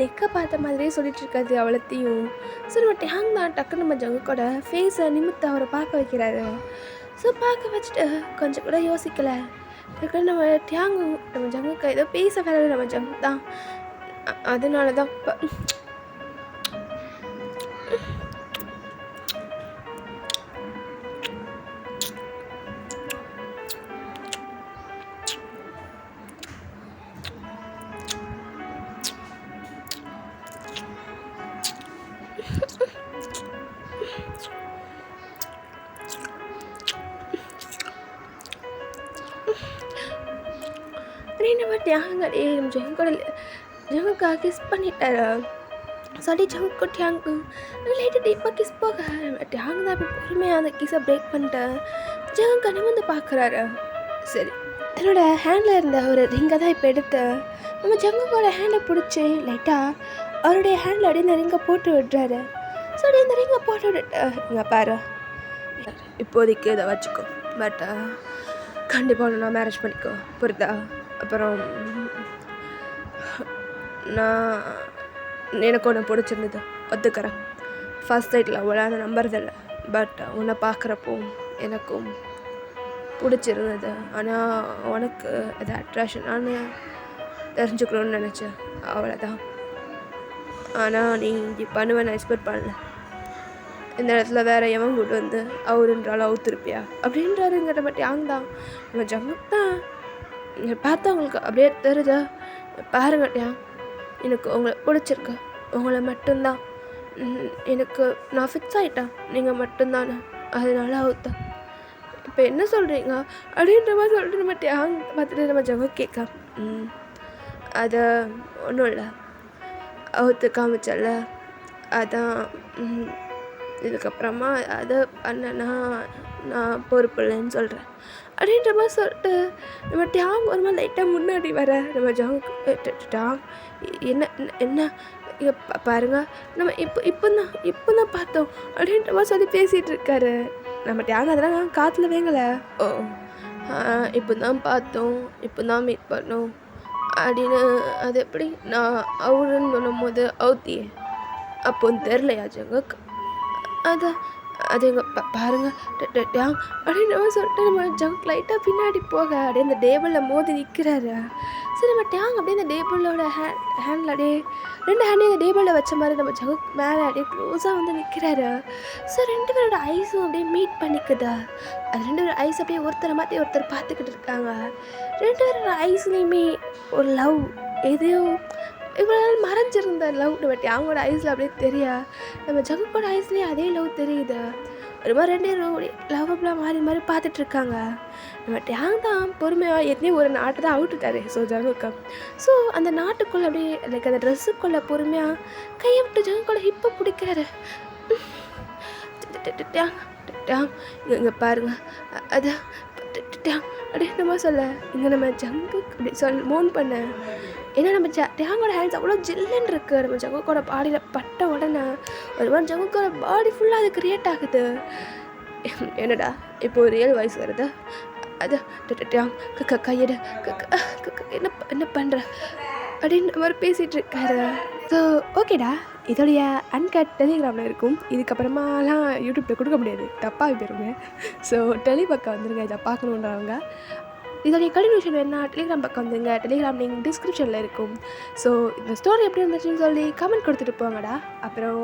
நெக்கை பார்த்த மாதிரியே சொல்லிட்டு இருக்காது அவ்வளோத்தையும். ஸோ நம்ம டேங் தான் டக்குன்னு நம்ம ஜங்குக்கோட ஃபேஸை நிமித்து அவரை பார்க்க வைக்கிறாரு. ஸோ பார்க்க வச்சுட்டு கொஞ்சம் கூட யோசிக்கலை. டக்குன்னு நம்ம ஜங்குக்கா ஏதோ பேச வராது நம்ம ஜங்கு தான். அதனால தான் நம்ம டேங்கடே நம்ம ஜங்குக்கா கிஸ் பண்ணிட்டாரு. சாரி ஜங்கு டேங்கு லைட்டு டீப்பாக கிஸ் போக டேங் தான் அப்படி பொறுமையாக அந்த கிஸை பிரேக் பண்ணிட்டு ஜங்குக்கா நிமிர்ந்து பார்க்குறாரு. சரி, தன்னோட ஹேண்டில் இருந்த ஒரு ரிங்கை தான் இப்போ எடுத்து நம்ம ஜங்குக்கோட ஹேண்டை பிடிச்சி லைட்டாக அவருடைய ஹேண்டில் அப்படியே இந்த ரிங்கை போட்டு விடுறாரு. ஸோ அப்படியே இந்த ரிங்கை போட்டு விட்டுட்டு, இங்கே பாரு, இப்போதைக்கு இதை வச்சுக்கோ, பட் கண்டிப்பாக நான் மேரேஜ் பண்ணிக்கோ, புரியுதா? அப்புறம் எனக்கு ஒன்று பிடிச்சிருந்தது, ஒத்துக்கிறேன். ஃபர்ஸ்ட் சைட்டில் அவ்வளோ நம்புறதில்லை, பட் உன்னை பார்க்குறப்போ எனக்கும் பிடிச்சிருந்தது. ஆனால் உனக்கு அது அட்ராக்ஷனானு தெரிஞ்சுக்கணுன்னு நினச்சேன், அவ்வளோதான். ஆனால் நீ இப்படி பண்ணுவேன் எக்ஸ்பெக்ட் பண்ணல. இந்த இடத்துல வேறு எவன் கூட்டு வந்து அவருன்றாலும் அவுத்துருப்பியா அப்படின்றாருங்கிற மட்டும் யாங் தான் நம்ம ஜங்குக் தான். இங்கே பார்த்தா உங்களுக்கு அப்படியே தெரியுதா, பாருங்க டேங், எனக்கு உங்களை பிடிச்சிருக்கு, உங்களை மட்டும்தான் எனக்கு நான் ஃபிக்ஸ் ஆகிட்டேன், நீங்கள் மட்டும்தானே, அதனால அவுத்தேன். இப்போ என்ன சொல்கிறீங்க அப்படின்ற மாதிரி சொல்லிட்டு நம்ம டேங் பார்த்துட்டு நம்ம ஜங்குக் கேட்க, அதை ஒன்றும் இல்லை, அவுத்து காமிச்சல, அதான் இதுக்கப்புறமா அதை பண்ணனா நான் பொறுப்பு இல்லைன்னு சொல்கிறேன் அப்படின்ற மாதிரி சொல்லிட்டு நம்ம டேங் ஒரு மாதிரி லைட்டாக முன்னாடி வர நம்ம டேங் என்ன என்ன இங்கே பாருங்க, நம்ம இப்போ தான் பார்த்தோம் அப்படின்ற மாதிரி சொல்லி பேசிகிட்டு இருக்காரு. நம்ம டேங் அதெல்லாம் காற்றுல வேங்கலை. ஓ இப்போ தான் பார்த்தோம், இப்போ தான் மீட் பண்ணோம் அப்படின்னு, அது எப்படி நான் அவருன்னு சொல்லும் போது அவுத்தியே அப்போன்னு தெரிலையா ஜங்குக்? அதை அது எங்க பாருங்க டேங் அப்படின்னு நம்ம சொல்லிட்டு நம்ம ஜங்க் லைட்டாக பின்னாடி போக அப்படியே அந்த டேபிளில் மோதி நிற்கிறாரு. சரி நம்ம டேங் அப்படியே அந்த டேபிளோட ஹேண்டில் அப்படியே 2 ஹேண்டையும் அந்த டேபிளில் வச்ச மாதிரி நம்ம ஜங்க் மேலே அப்படியே க்ளோஸாக வந்து நிற்கிறாரு. ஸோ 2 பேரோட ஐஸும் அப்படியே மீட் பண்ணிக்குதா. அது 2 பேரோட ஐஸ் அப்படியே ஒருத்தரை மாற்றி ஒருத்தர் பார்த்துக்கிட்டு இருக்காங்க. 2 பேரோட ஐஸ்லேயுமே ஒரு லவ் எதையோ இவ்வளோ நாள் மறைஞ்சிருந்த லவ் நம்ம டேங்கோட ஐஸில் அப்படியே தெரியா. நம்ம ஜங்குக்கோட ஐஸ்லேயே அதே லவ் தெரியுது. ஒரு மாதிரி 2 பேரும் லவ்வபுளாக மாறி மாறி பார்த்துட்ருக்காங்க. நம்ம டேங் தான் பொறுமையாக ஏற்கனவே ஒரு நாட்டை தான் அவுட்டுட்டாரு ஸோ ஜங்குக்கு. ஸோ அந்த நாட்டுக்குள்ளே அப்படியே லைக் அந்த ட்ரெஸ்ஸுக்குள்ளே பொறுமையாக கையை விட்டு ஜங்குக்கோட ஹிப்பை பிடிக்கிறாரு. டேங் டேங் இங்கே பாருங்க அது டேங் அப்படியே நம்ம சொல்ல இங்கே நம்ம ஜங்கு அப்படி மோன் பண்ண. ஏன்னா நம்ம டேங்கோட ஹேண்ட்ஸ் அவ்வளோ ஜில்லுன்னு இருக்குது. நம்ம ஜங்குக்கோட பாடியில் பட்ட உடனே ஒரு மாதிரி ஜங்குக்கோட பாடி ஃபுல்லாக அது கிரியேட் ஆகுது. என்னடா இப்போ ரியல் வாய்ஸ் வருது. அது டேங் கையெடு என்ன பண்ணுற அப்படின்னு மாதிரி பேசிகிட்டு இருக்காரு. ஸோ ஓகேடா, இதோடைய அன்கட் டெலிகிராமில் இருக்கும். இதுக்கப்புறமாலாம் யூடியூப்பில் கொடுக்க முடியாது, தப்பாக போயிருங்க. ஸோ பக்கம் வந்துருங்க இதை பார்க்கணுன்றவங்க. இதோடைய கண்டினியூஷன் என்ன டெலிகிராம் பக்கம் வந்துங்க. டெலிகிராம் லிங்க் டிஸ்கிரிப்ஷனில் இருக்கும். ஸோ இந்த ஸ்டோரி எப்படி இருந்துச்சுன்னு சொல்லி கமெண்ட் கொடுத்துட்டு போங்கடா. அப்புறம்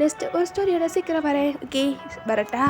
நெக்ஸ்ட் ஒரு ஸ்டோரியோட சீக்கிரம் வரேன். ஓகே வரட்டா.